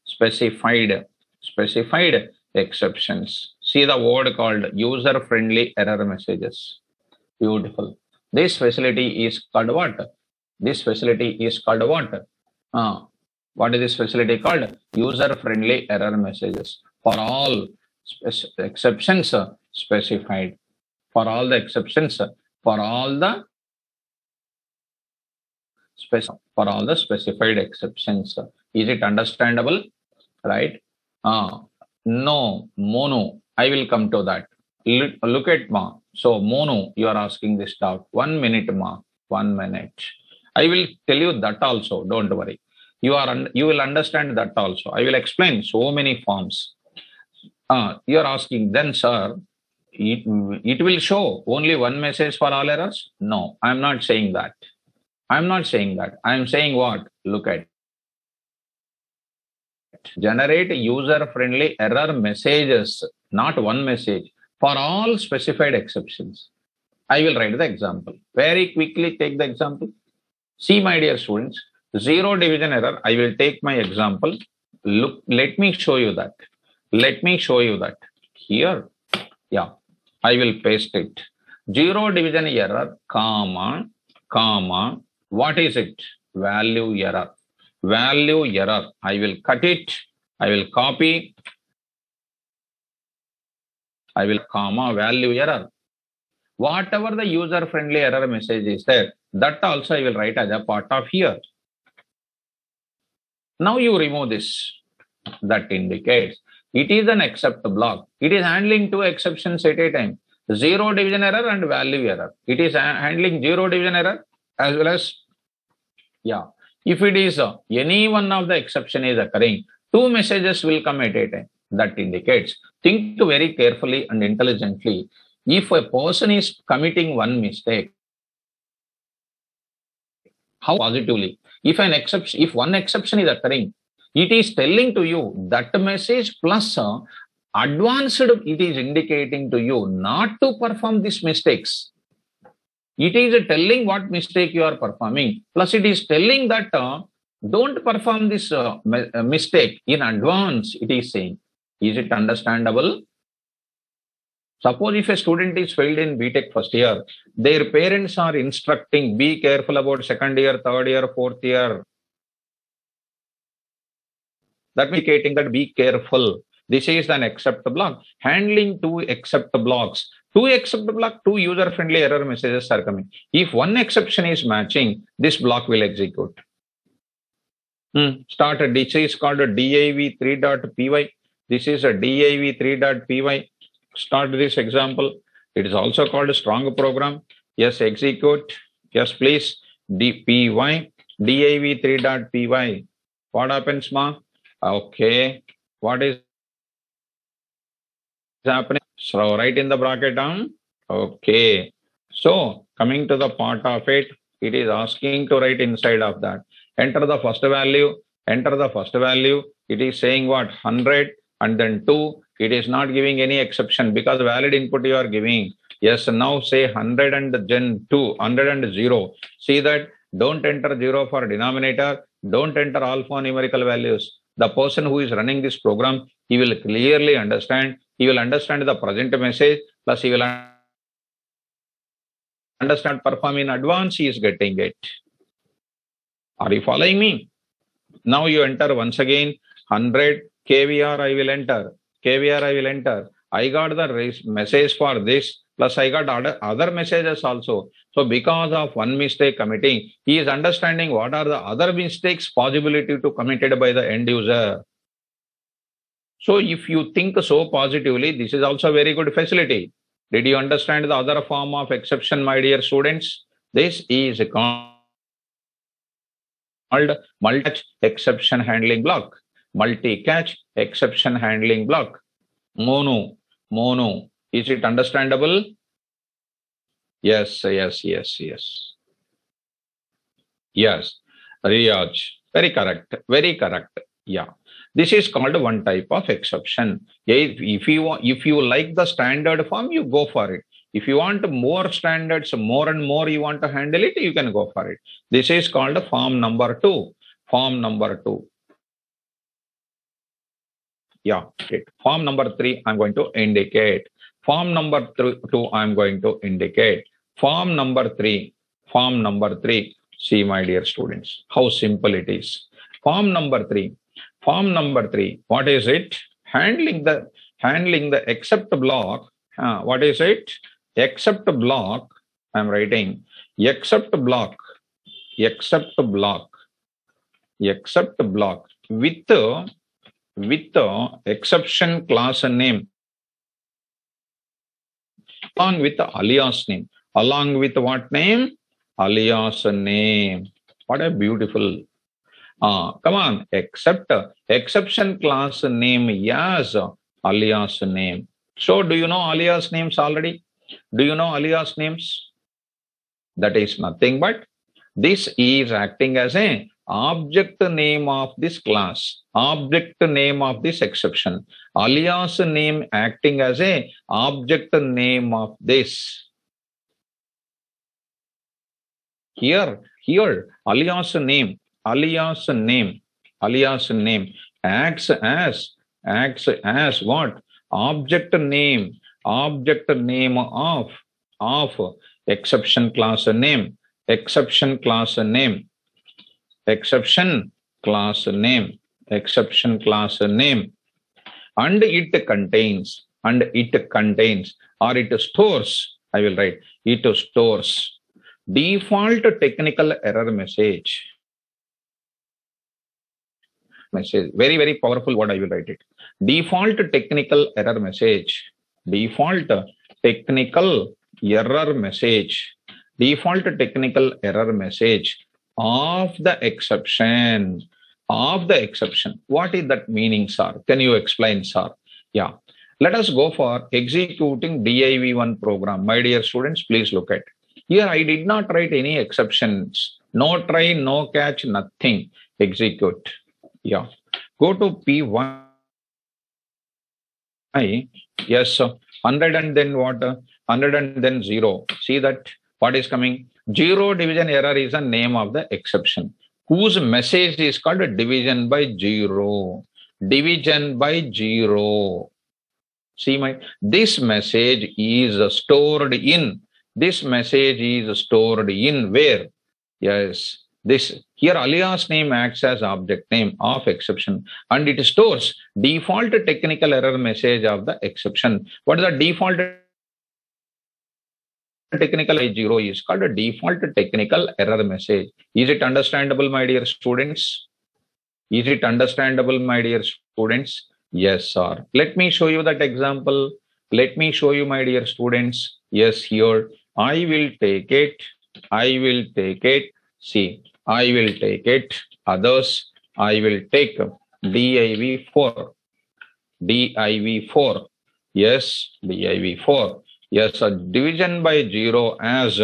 S1: specified exceptions. See the word called user-friendly error messages. Beautiful. This facility is called what? This facility is called what? What is this facility called? User-friendly error messages. For all exceptions specified. For all the exceptions, for all the specified exceptions. Is it understandable? Right? No, mono. I will come to that. Look at ma. So mono, you are asking this doubt. 1 minute ma. 1 minute. I will tell you that also. Don't worry. You will understand that also. I will explain so many forms. You are asking, then sir, it will show only one message for all errors? No, I am not saying that. I am saying what? Look at. Generate user-friendly error messages, not one message, for all specified exceptions. I will write the example. Very quickly take the example. See, my dear students, zero division error. I will take my example. Look, let me show you that. Here, yeah, I will paste it. Zero division error, comma, what is it? Value error. I will cut it. I will copy. I will comma value error. Whatever the user-friendly error message is there, that also I will write as a part of here. Now you remove this. That indicates it is an except block. It is handling two exceptions at a time. Zero division error and value error. It is handling zero division error as well as, yeah. If it is any one of the exception is occurring, two messages will come at a time. That indicates, think very carefully and intelligently. If a person is committing one mistake, how positively? If one exception is occurring, it is telling to you that message plus advanced, it is indicating to you not to perform these mistakes. It is telling what mistake you are performing. Plus it is telling that Don't perform this mistake in advance, it is saying. Is it understandable? Suppose if a student is failed in BTech first year, their parents are instructing, be careful about second year, third year, fourth year. That means indicating that be careful. This is an accept block. Handling two accept blocks. Two accept block, two user-friendly error messages are coming. If one exception is matching, this block will execute. Start a this is called a div3.py. This is a div3.py. Start this example. It is also called a strong program. Yes, execute. Yes, please. dpy div3.py. What happens, ma? Okay. What is happening? So write in the bracket down. Okay. So coming to the part of it, it is asking to write inside of that. Enter the first value. Enter the first value. It is saying what? 100 and then 2. It is not giving any exception because valid input you are giving. Yes, now say 100 and then 2, 100 and 0. See that don't enter 0 for denominator. Don't enter alphanumerical values. The person who is running this program, he will clearly understand. He will understand the present message, plus he will understand perform in advance, he is getting it. Are you following me? Now you enter once again 100 KVR I will enter. KVR I will enter. I got the message for this, plus I got other messages also. So because of one mistake committing, he is understanding what are the other mistakes possibility to committed by the end user. So if you think so positively, this is also a very good facility. Did you understand the other form of exception, my dear students? This is called multi-catch exception handling block. Multi-catch exception handling block. Mono. Is it understandable? Yes. Yes. Riyaj. Very correct. Yeah. This is called one type of exception. If you like the standard form, you go for it. If you want more standards, more and more you want to handle it, you can go for it. This is called form number 2. Form number 2. Yeah, okay. Form number 3, I'm going to indicate. Form number 2, I'm going to indicate. Form number 3. See, my dear students, how simple it is. Form number 3. What is it? Handling the except block. What is it? Except block. I'm writing except block with the exception class name along with the alias name. Along with what name? Alias name. What a beautiful. Come on, exception class name as alias name. So do you know alias names already? Do you know alias names? That is nothing but this is acting as a object name of this class, object name of this exception. Alias name acting as a object name of this. Here, alias name acts as what? Object name of exception class name. Exception class name, and it contains, or it stores, I will write, it stores default technical error message. Very, very powerful word, I will write it. Default technical error message. Default technical error message of the exception. What is that meaning, sir? Can you explain, sir? Yeah. Let us go for executing div1 program. My dear students, please look at. Here I did not write any exceptions. No try, no catch, nothing. Execute. Yeah. Go to P1. Yes, 100 and then what? 100 and then 0. See that what is coming? 0 division error is the name of the exception. whose message is called division by zero. Division by zero. See this message is stored in. This message is stored in where? Yes, this here alias name acts as object name of exception and it stores default technical error message of the exception. What is the default technical zero is called a default technical error message. Is it understandable, my dear students? Is it understandable, my dear students? Yes, sir. Let me show you that example. Let me show you, my dear students. Yes, here I will take it. I will take it. See, I will take it. Others, I will take div4. div4. Yes, div4. Yes, a division by zero as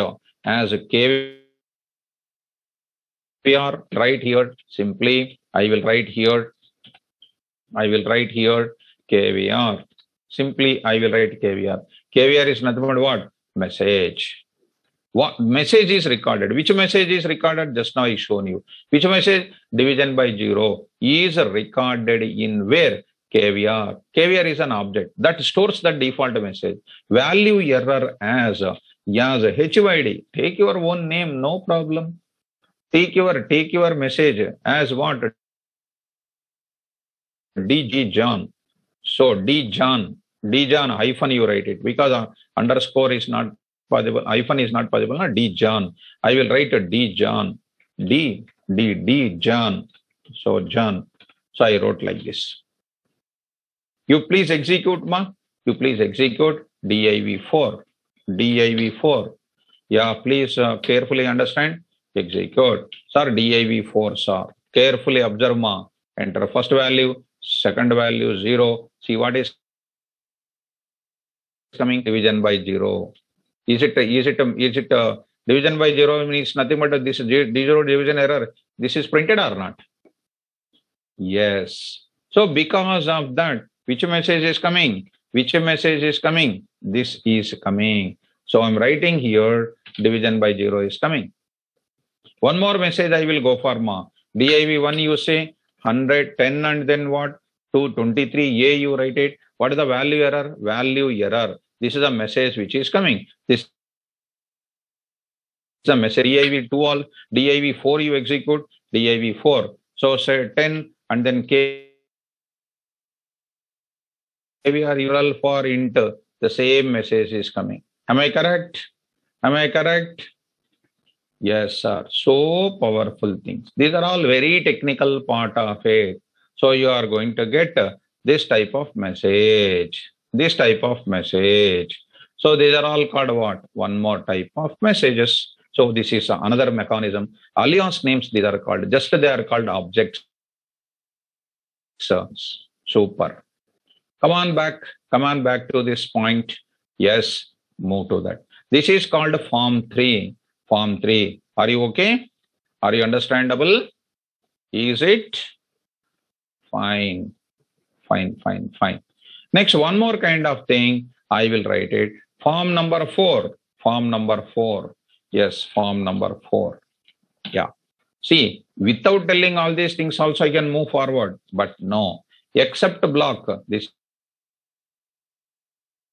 S1: KVR. Right here, simply I will write here. I will write here KVR. Simply I will write KVR. KVR is nothing but what? Message. What message is recorded? Which message is recorded? Just now I shown you. Which message? Division by zero is recorded in where? KVR. KVR is an object that stores the default message. Value error as HYD. Take your own name, no problem. Take your message as what? DG John. So D John hyphen you write it because underscore is not possible. Hyphen is not possible. Not D John. I will write a D John. D John. So John. So I wrote like this. You please execute, ma. You please execute div4. div4. Yeah, please carefully understand. Execute. Sir, div4, sir. Carefully observe, ma. Enter first value, second value 0. See what is coming? Division by 0. Is it division by 0 means nothing but this 0 division error? This is printed or not? Yes. So because of that, which message is coming? Which message is coming? This is coming. So I'm writing here division by 0 is coming. One more message I will go for, ma. div1 you say 110 and then what? 223 A you write it. What is the value error? Value error. This is a message which is coming. This is a message. div2 all. div4 you execute. div4. So say 10 and then KVR URL for int. The same message is coming. Am I correct? Am I correct? Yes, sir. So powerful things. These are all very technical part of it. So you are going to get this type of message. This type of message. So these are all called what? One more type of messages. So this is another mechanism. Alias names, these are called. Just they are called objects. Super. Come on back to this point. Yes, move to that. This is called form 3. Form 3. Are you okay? Are you understandable? Is it? Fine. Next, one more kind of thing. I will write it. Form number 4. Form number 4. Yes, form number 4. Yeah. See, without telling all these things also I can move forward. But no. Except block. This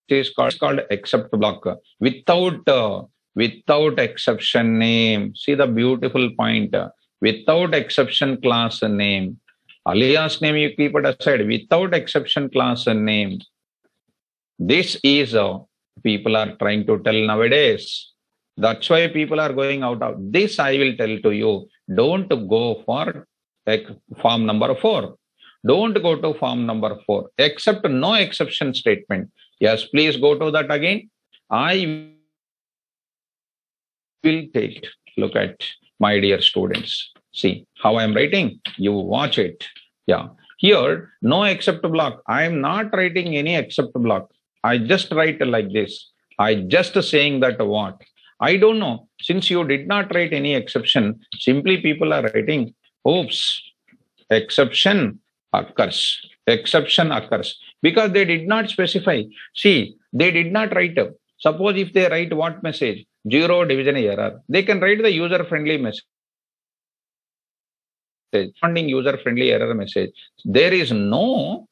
S1: is called except block. Without exception name. See the beautiful point. Without exception class name. Alias name you keep it aside. Without exception class name. This is people are trying to tell nowadays. That's why people are going out of this. I will tell to you. Don't go for form number 4. Don't go to form number 4. Except no exception statement. Yes, please go to that again. I will take it. Look at my dear students. See how I am writing. You watch it. Yeah. Here, no except block. I am not writing any except block. I just write like this. I just saying that what? I don't know. Since you did not write any exception, simply people are writing, oops, exception occurs. Exception occurs. Because they did not specify. See, they did not write. Suppose if they write what message? 0 division error. They can write the user-friendly message. responding user-friendly error message. There is no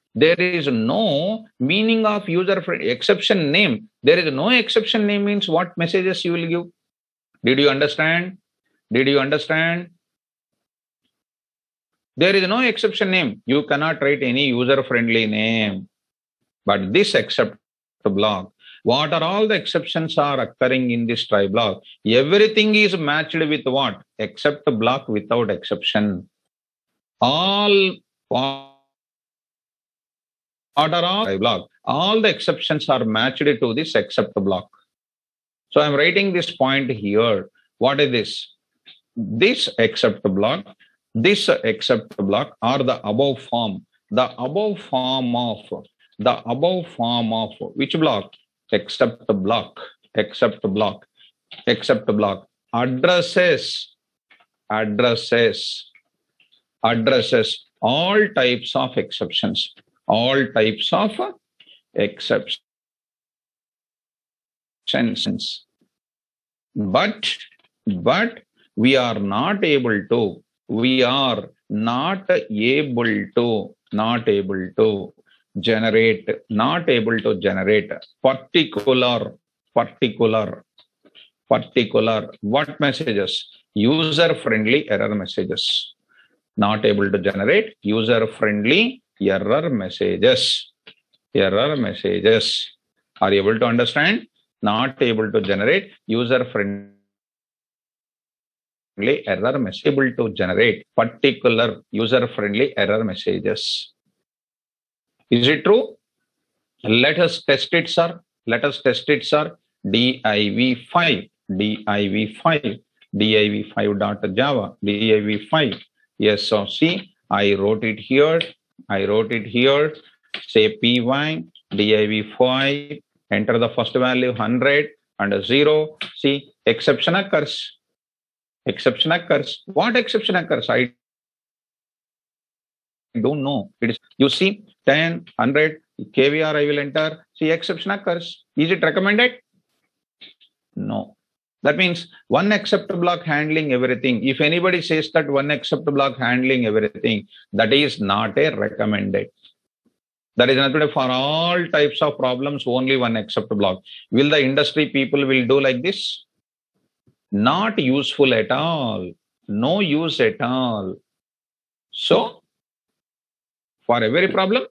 S1: meaning of user-friendly exception name. There is no exception name means what messages you will give. Did you understand? Did you understand? There is no exception name. You cannot write any user-friendly name. But this except block, what are all the exceptions are occurring in this try block? Everything is matched with what? Except block without exception. All what are all try block? All the exceptions are matched to this except block. So I'm writing this point here. What is this? This except block, this except block are the above form. The above form of which block? Except block, except block, except block. Addresses all types of exceptions, all types of exceptions. But we are not able to generate particular what messages? User-friendly error messages. Not able to generate user-friendly error messages. Error messages. Are you able to understand? Not able to generate user-friendly error message. Able to generate particular user-friendly error messages. Is it true? Let us test it, sir. Let us test it, sir. div5, div5.java, div5. Yes, so see, I wrote it here. Say py, div5, enter the first value 100 and 0. See, exception occurs. Exception occurs. What exception occurs? I don't know. It is, you see, 10, 100, KVR I will enter. See, exception occurs. Is it recommended? No. That means one except block handling everything. If anybody says that one except block handling everything, that is not a recommended. That is not for all types of problems, only one except block. Will the industry people will do like this? Not useful at all. No use at all. So, for every problem,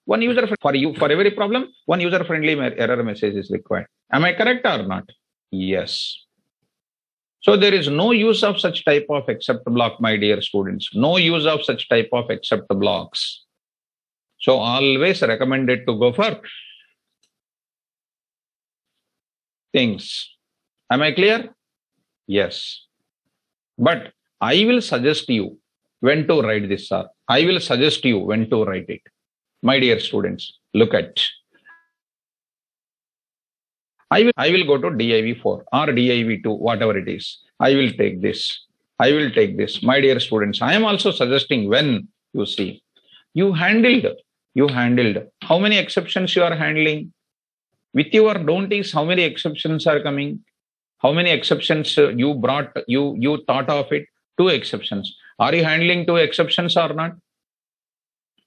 S1: one user for every problem, one user-friendly error message is required. Am I correct or not? Yes. So there is no use of such type of except block, my dear students. No use of such type of except blocks. So always recommended to go for things. Am I clear? Yes. But I will suggest you when to write this, sir. I will suggest you when to write it. My dear students, look at. I will go to div4 or div2, whatever it is. I will take this. My dear students, I am also suggesting when you see. You handled. How many exceptions you are handling? With your don't is, how many exceptions are coming? How many exceptions you brought, you thought of it? 2 exceptions. Are you handling 2 exceptions or not?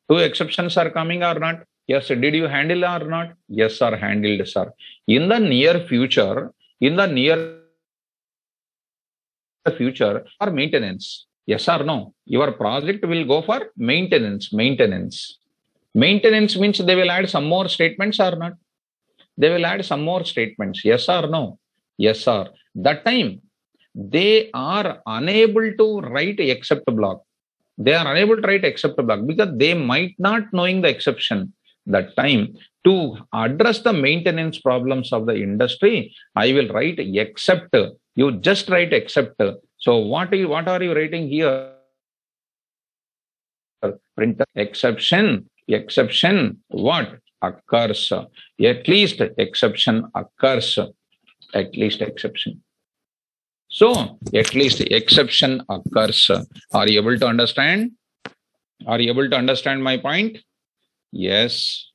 S1: 2 exceptions are coming or not? Yes. Did you handle or not? Yes, sir. Handled, sir. In the near future, or maintenance. Yes or no? Your project will go for maintenance. Maintenance means they will add some more statements or not? They will add some more statements. Yes or no? Yes, sir. That time, they are unable to write except block. They are unable to write except block because they might not knowing the exception. That time, to address the maintenance problems of the industry, I will write except. You just write except. So what are you writing here? Print exception. What occurs? At least exception occurs. At least exception. So at least exception occurs. Are you able to understand? Are you able to understand my point? Yes.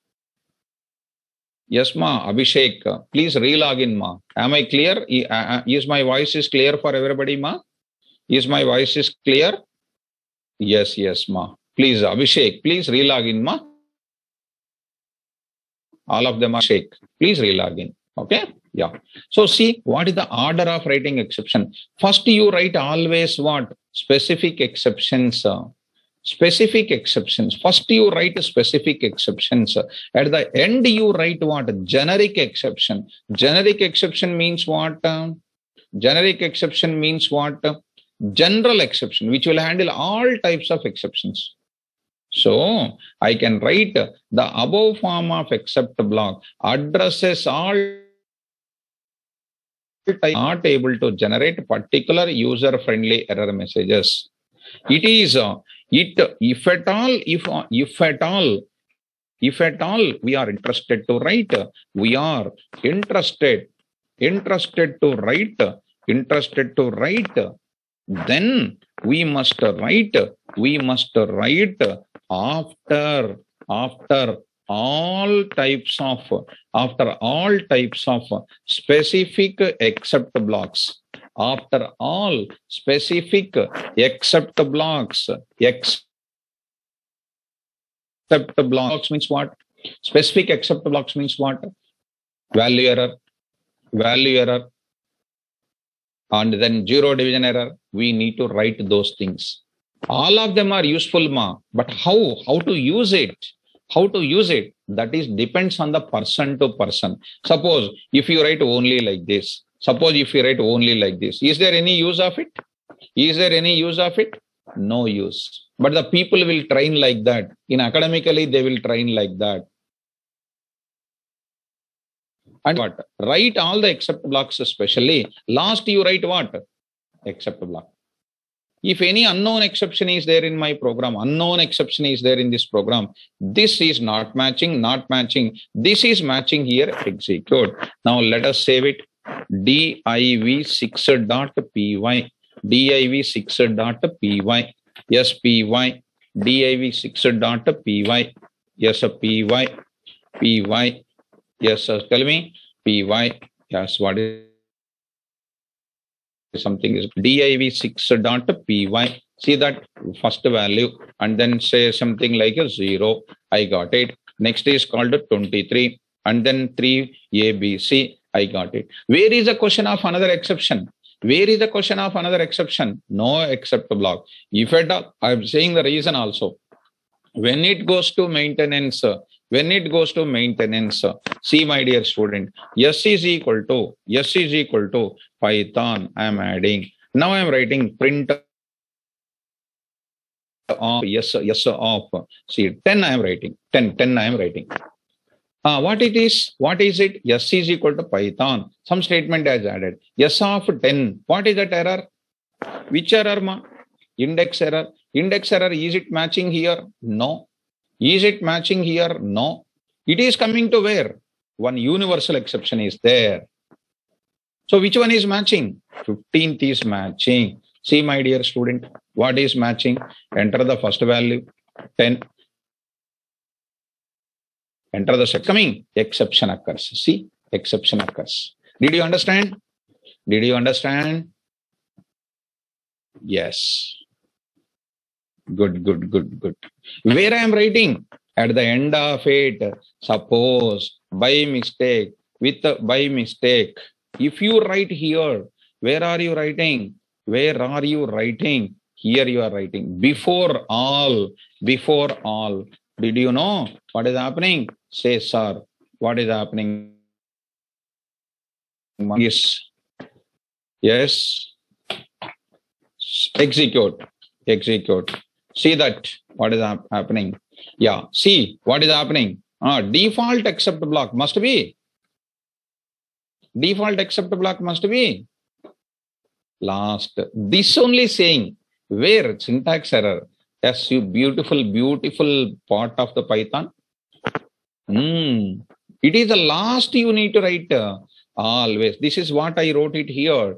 S1: Yes, ma. Abhishek, please re-log in, ma. Am I clear? Is my voice is clear for everybody, ma? Is my voice is clear? Yes, yes, ma. Please, Abhishek, please relog in, ma. All of them are Abhishek. Please relog in. Okay? Yeah. So see, what is the order of writing exception? First, you write always what? Specific exceptions. Specific exceptions. First, you write specific exceptions. At the end, you write what? Generic exception. Generic exception means what? Generic exception means what? General exception, which will handle all types of exceptions. So I can write the above form of except block addresses all not able to generate particular user friendly error messages. It is if at all we are interested to write, we are interested to write, then we must write after all types of specific except blocks. After all specific except blocks. Except blocks means what? Specific except blocks means what? Value error, and then zero division error. We need to write those things. All of them are useful, ma. But how to use it? How to use it? That is depends on the person to person. Suppose if you write only like this. Is there any use of it? No use. But the people will train like that. In academically, they will train like that. And what? Write all the except blocks especially. Last you write what? Except block. If any unknown exception is there in my program, this program, this is not matching. This is matching here, execute. Now let us save it. div6.py. div6.py. Yes, py. div6.py. Yes, py. Yes, tell me. Py. Yes, what is something is div6.py. See that first value and then say something like a 0. I got it. Next is called 23 and then 3 ABC. I got it. Where is the question of another exception? No except block. If at all, I'm saying the reason also. When it goes to maintenance, see my dear student, S is equal to Python. I am adding. Now I am writing print of yes of. See 10 I am writing. 10 I am writing. What is it? S is equal to Python. Some statement has added. S of 10. What is that error? Which error, ma? Index error. Index error. Is it matching here? No. Is it matching here? No. It is coming to where? One universal exception is there. So which one is matching? 15th is matching. See my dear student, what is matching? Enter the first value, 10. Enter the second, coming, exception occurs. See, exception occurs. Did you understand? Yes. Good. Where I am writing? At the end of it, suppose by mistake, if you write here, where are you writing? Here you are writing. Before all. Did you know what is happening? Say, sir, what is happening? Yes. Execute. See that what is happening. Yeah, see what is happening. Default except block must be. Last. This only saying where syntax error. Yes, you beautiful part of the Python. It is the last you need to write always. This is what I wrote it here.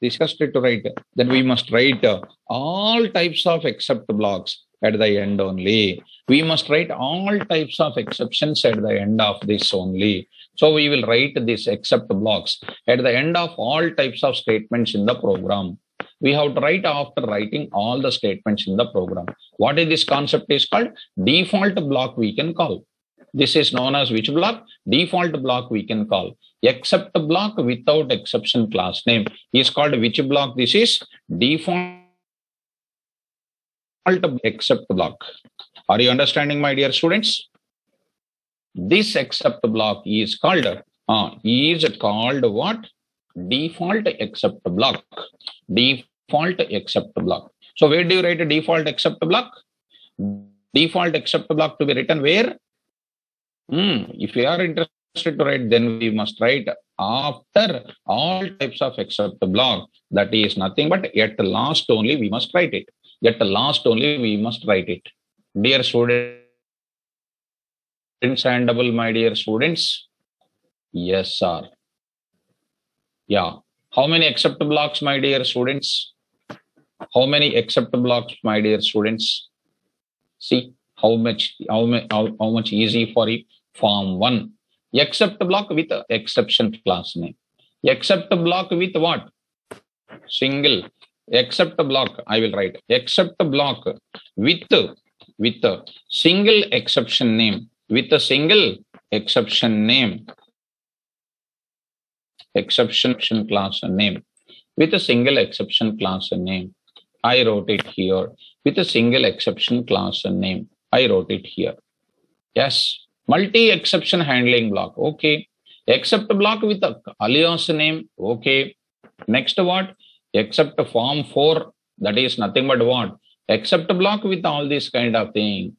S1: Discussed it to write. Then we must write all types of except blocks at the end only. We must write all types of exceptions at the end of this only. So we will write this except blocks at the end of all types of statements in the program. We have to write after writing all the statements in the program. What is this concept is called? Default block we can call. This is known as which block? Default block we can call. Except block without exception class name is called which block? This is default except block. Are you understanding, my dear students? This except block is called what? Default except block. Default except block. So where do you write a default except block? Default except block to be written where? If you are interested to write, then we must write after all types of except block. That is nothing but at the last only we must write it. At the last only we must write it. Dear students and my dear students. Yes, sir. Yeah. How many except blocks, my dear students? How many except blocks, my dear students? See how much easy for you. Form 1. Except block with exception class name. Except block with what? Single. Except block. I will write except block with a single exception name. With a single exception name. Exception class name. With a single exception class name. I wrote it here. With a single exception class name. I wrote it here. Yes. Multi-exception handling block. Okay. Except block with a alias name. Okay. Next what? Except form 4. That is nothing but what? Except block with all this kind of thing.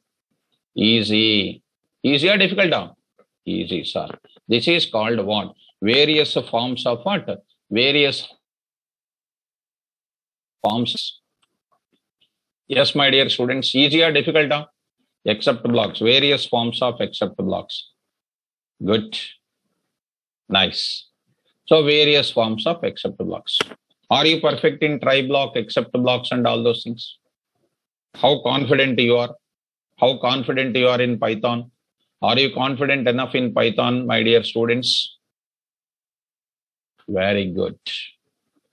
S1: Easy. Easy or difficult? Easy, sir. This is called what? Various forms of what? Various forms. Yes, my dear students. Easy or difficult? Except blocks. Various forms of except blocks. Good. Nice. So various forms of except blocks. Are you perfect in try block, except blocks and all those things? How confident you are? How confident you are in Python? Are you confident enough in Python, my dear students? Very good.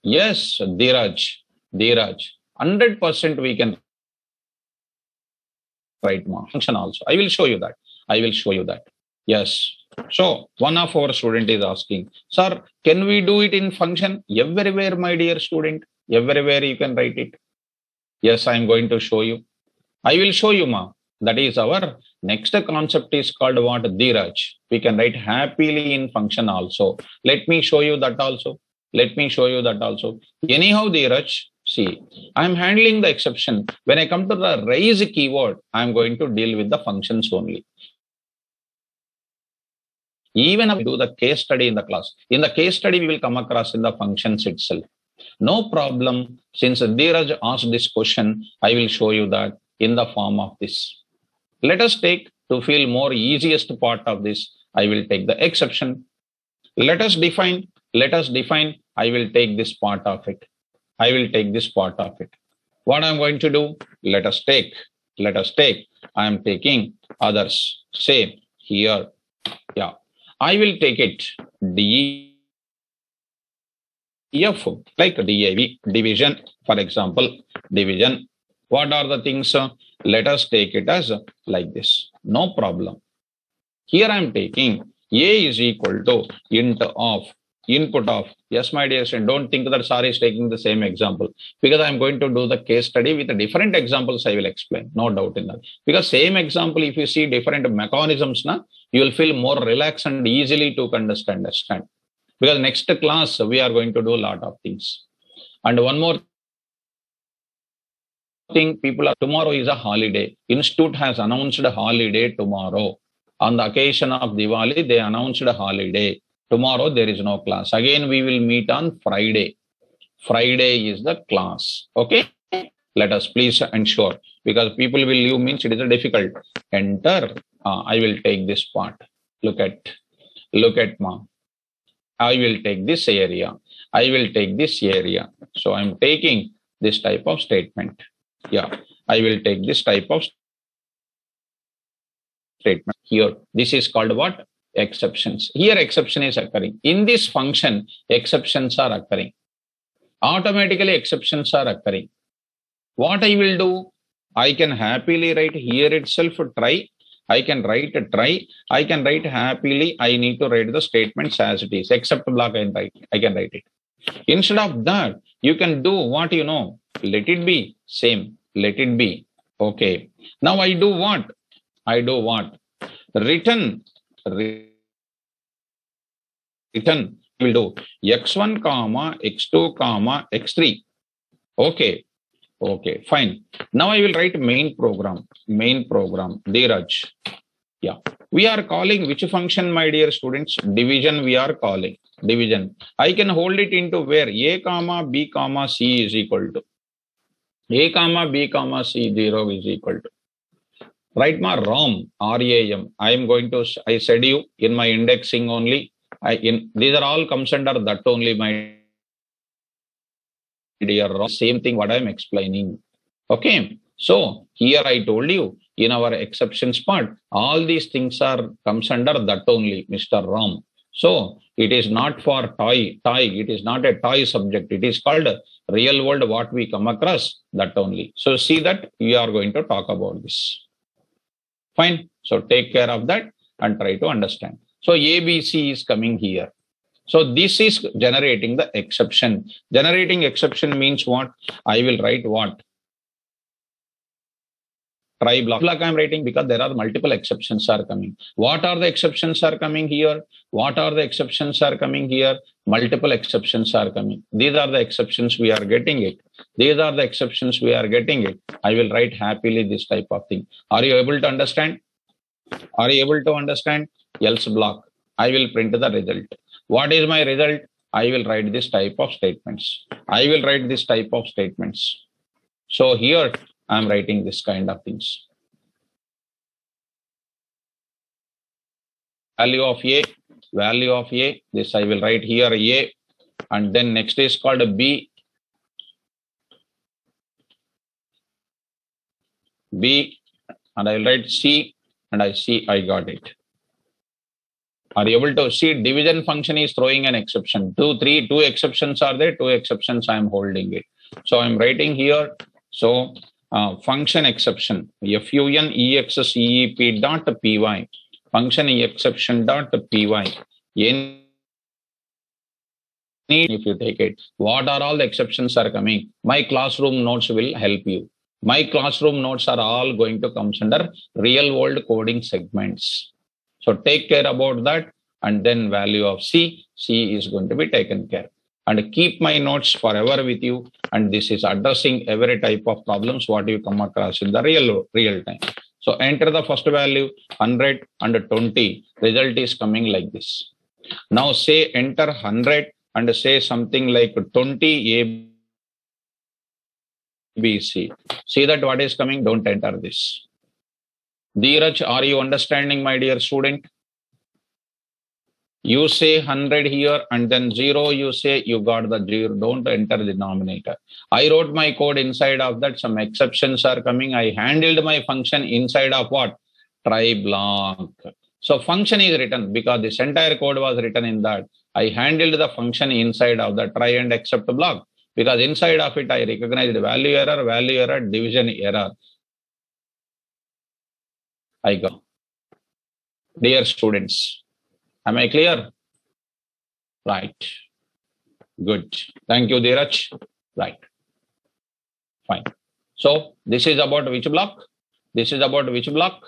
S1: Yes, Dheeraj. 100% we can write function also. I will show you that. Yes. So one of our student is asking, sir, can we do it in function? Everywhere, my dear student. Everywhere you can write it. Yes, I am going to show you. I will show you, ma. That is our next concept is called what? Dheeraj. We can write happily in function also. Let me show you that also. Anyhow, Dheeraj, see, I am handling the exception. When I come to the raise keyword, I am going to deal with the functions only. Even if we do the case study in the class. In the case study, we will come across in the functions itself. No problem. Since Dheeraj asked this question, I will show you that in the form of this. Let us take, to feel more easiest part of this, I will take the exception. Let us define. I will take this part of it. What I'm going to do? Let us take. I am taking others. Same here. Yeah. I will take it DEF, like DAV, division, for example, division. What are the things? Let us take it as like this. No problem. Here I am taking A is equal to input of. Yes, my dear friend, don't think that Sari is taking the same example, because I am going to do the case study with the different examples I will explain. No doubt in that. Because same example, if you see different mechanisms, you will feel more relaxed and easily to understand. Because next class, we are going to do a lot of things. And one more thing, tomorrow is a holiday. Institute has announced a holiday tomorrow. On the occasion of Diwali, they announced a holiday. Tomorrow there is no class. Again, we will meet on Friday. Friday is the class. Okay. Let us please ensure, because people will leave means it is difficult. Enter. I will take this part. Look at ma. I will take this area. So I'm taking this type of statement. Yeah. I will take this type of statement here. This is called what? exceptions. Here exception is occurring. In this function, exceptions are occurring. Automatically exceptions are occurring. What I will do? I can happily write here itself try. I can write try. I can write happily. I need to write the statements as it is. Except block I can write it. Instead of that, you can do what you know. Let it be same. Let it be. Okay. Now I do what? I do what? Return will do x1 comma x2 comma x3. Okay. Okay, fine. Now I will write main program. Dheeraj. Yeah. We are calling which function, my dear students? Division we are calling. Division. I can hold it into where a comma b comma c is equal to. A comma b comma c 0 is equal to. Write my RAM, RAM. I am going to, I said you in my indexing only. These are all comes under that only, my dear. Same thing what I am explaining. Okay. So here I told you in our exceptions part, all these things are comes under that only, Mr. Ram. So it is not for toy. It is not a toy subject. It is called real world what we come across, that only. So see that we are going to talk about this. Fine. So take care of that and try to understand. So ABC is coming here. So this is generating the exception. Generating exception means what? I will write what? Try block I am writing because there are multiple exceptions are coming. What are the exceptions are coming here? What are the exceptions are coming here? Multiple exceptions are coming. These are the exceptions we are getting it. These are the exceptions we are getting it. I will write happily this type of thing. Are you able to understand? Are you able to understand? Else block. I will print the result. What is my result? I will write this type of statements. I will write this type of statements. So here I am writing this kind of things. Value of A, this I will write here A, and then next is called B, and I will write C, and I see I got it. Are you able to see? Division function is throwing an exception. Two exceptions are there. 2 exceptions I am holding it. So I am writing here. So function exception fun excep dot py, function exception dot py. If you take it, what are all the exceptions are coming? My classroom notes will help you. My classroom notes are all going to come under real world coding segments. So take care about that, and then value of C is going to be taken care. And keep my notes forever with you. And this is addressing every type of problems what you come across in the real time. So enter the first value 100 and 20. Result is coming like this. Now say enter 100 and say something like 20 ABC. See that what is coming? Don't enter this. Dheeraj, are you understanding, my dear student? You say 100 here and then 0, you say you got the 0. Don't enter the denominator. I wrote my code inside of that. Some exceptions are coming. I handled my function inside of what? Try block. So function is written because this entire code was written in that. I handled the function inside of the try and except block because inside of it I recognized value error, division error. I got. Dear students, am I clear? Right. Good. Thank you, Dheeraj. Right. Fine. So this is about which block? This is about which block?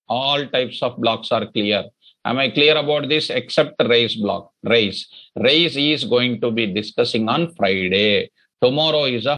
S1: All types of blocks are clear. Am I clear about this except raise block? Raise is going to be discussing on Friday. Tomorrow is a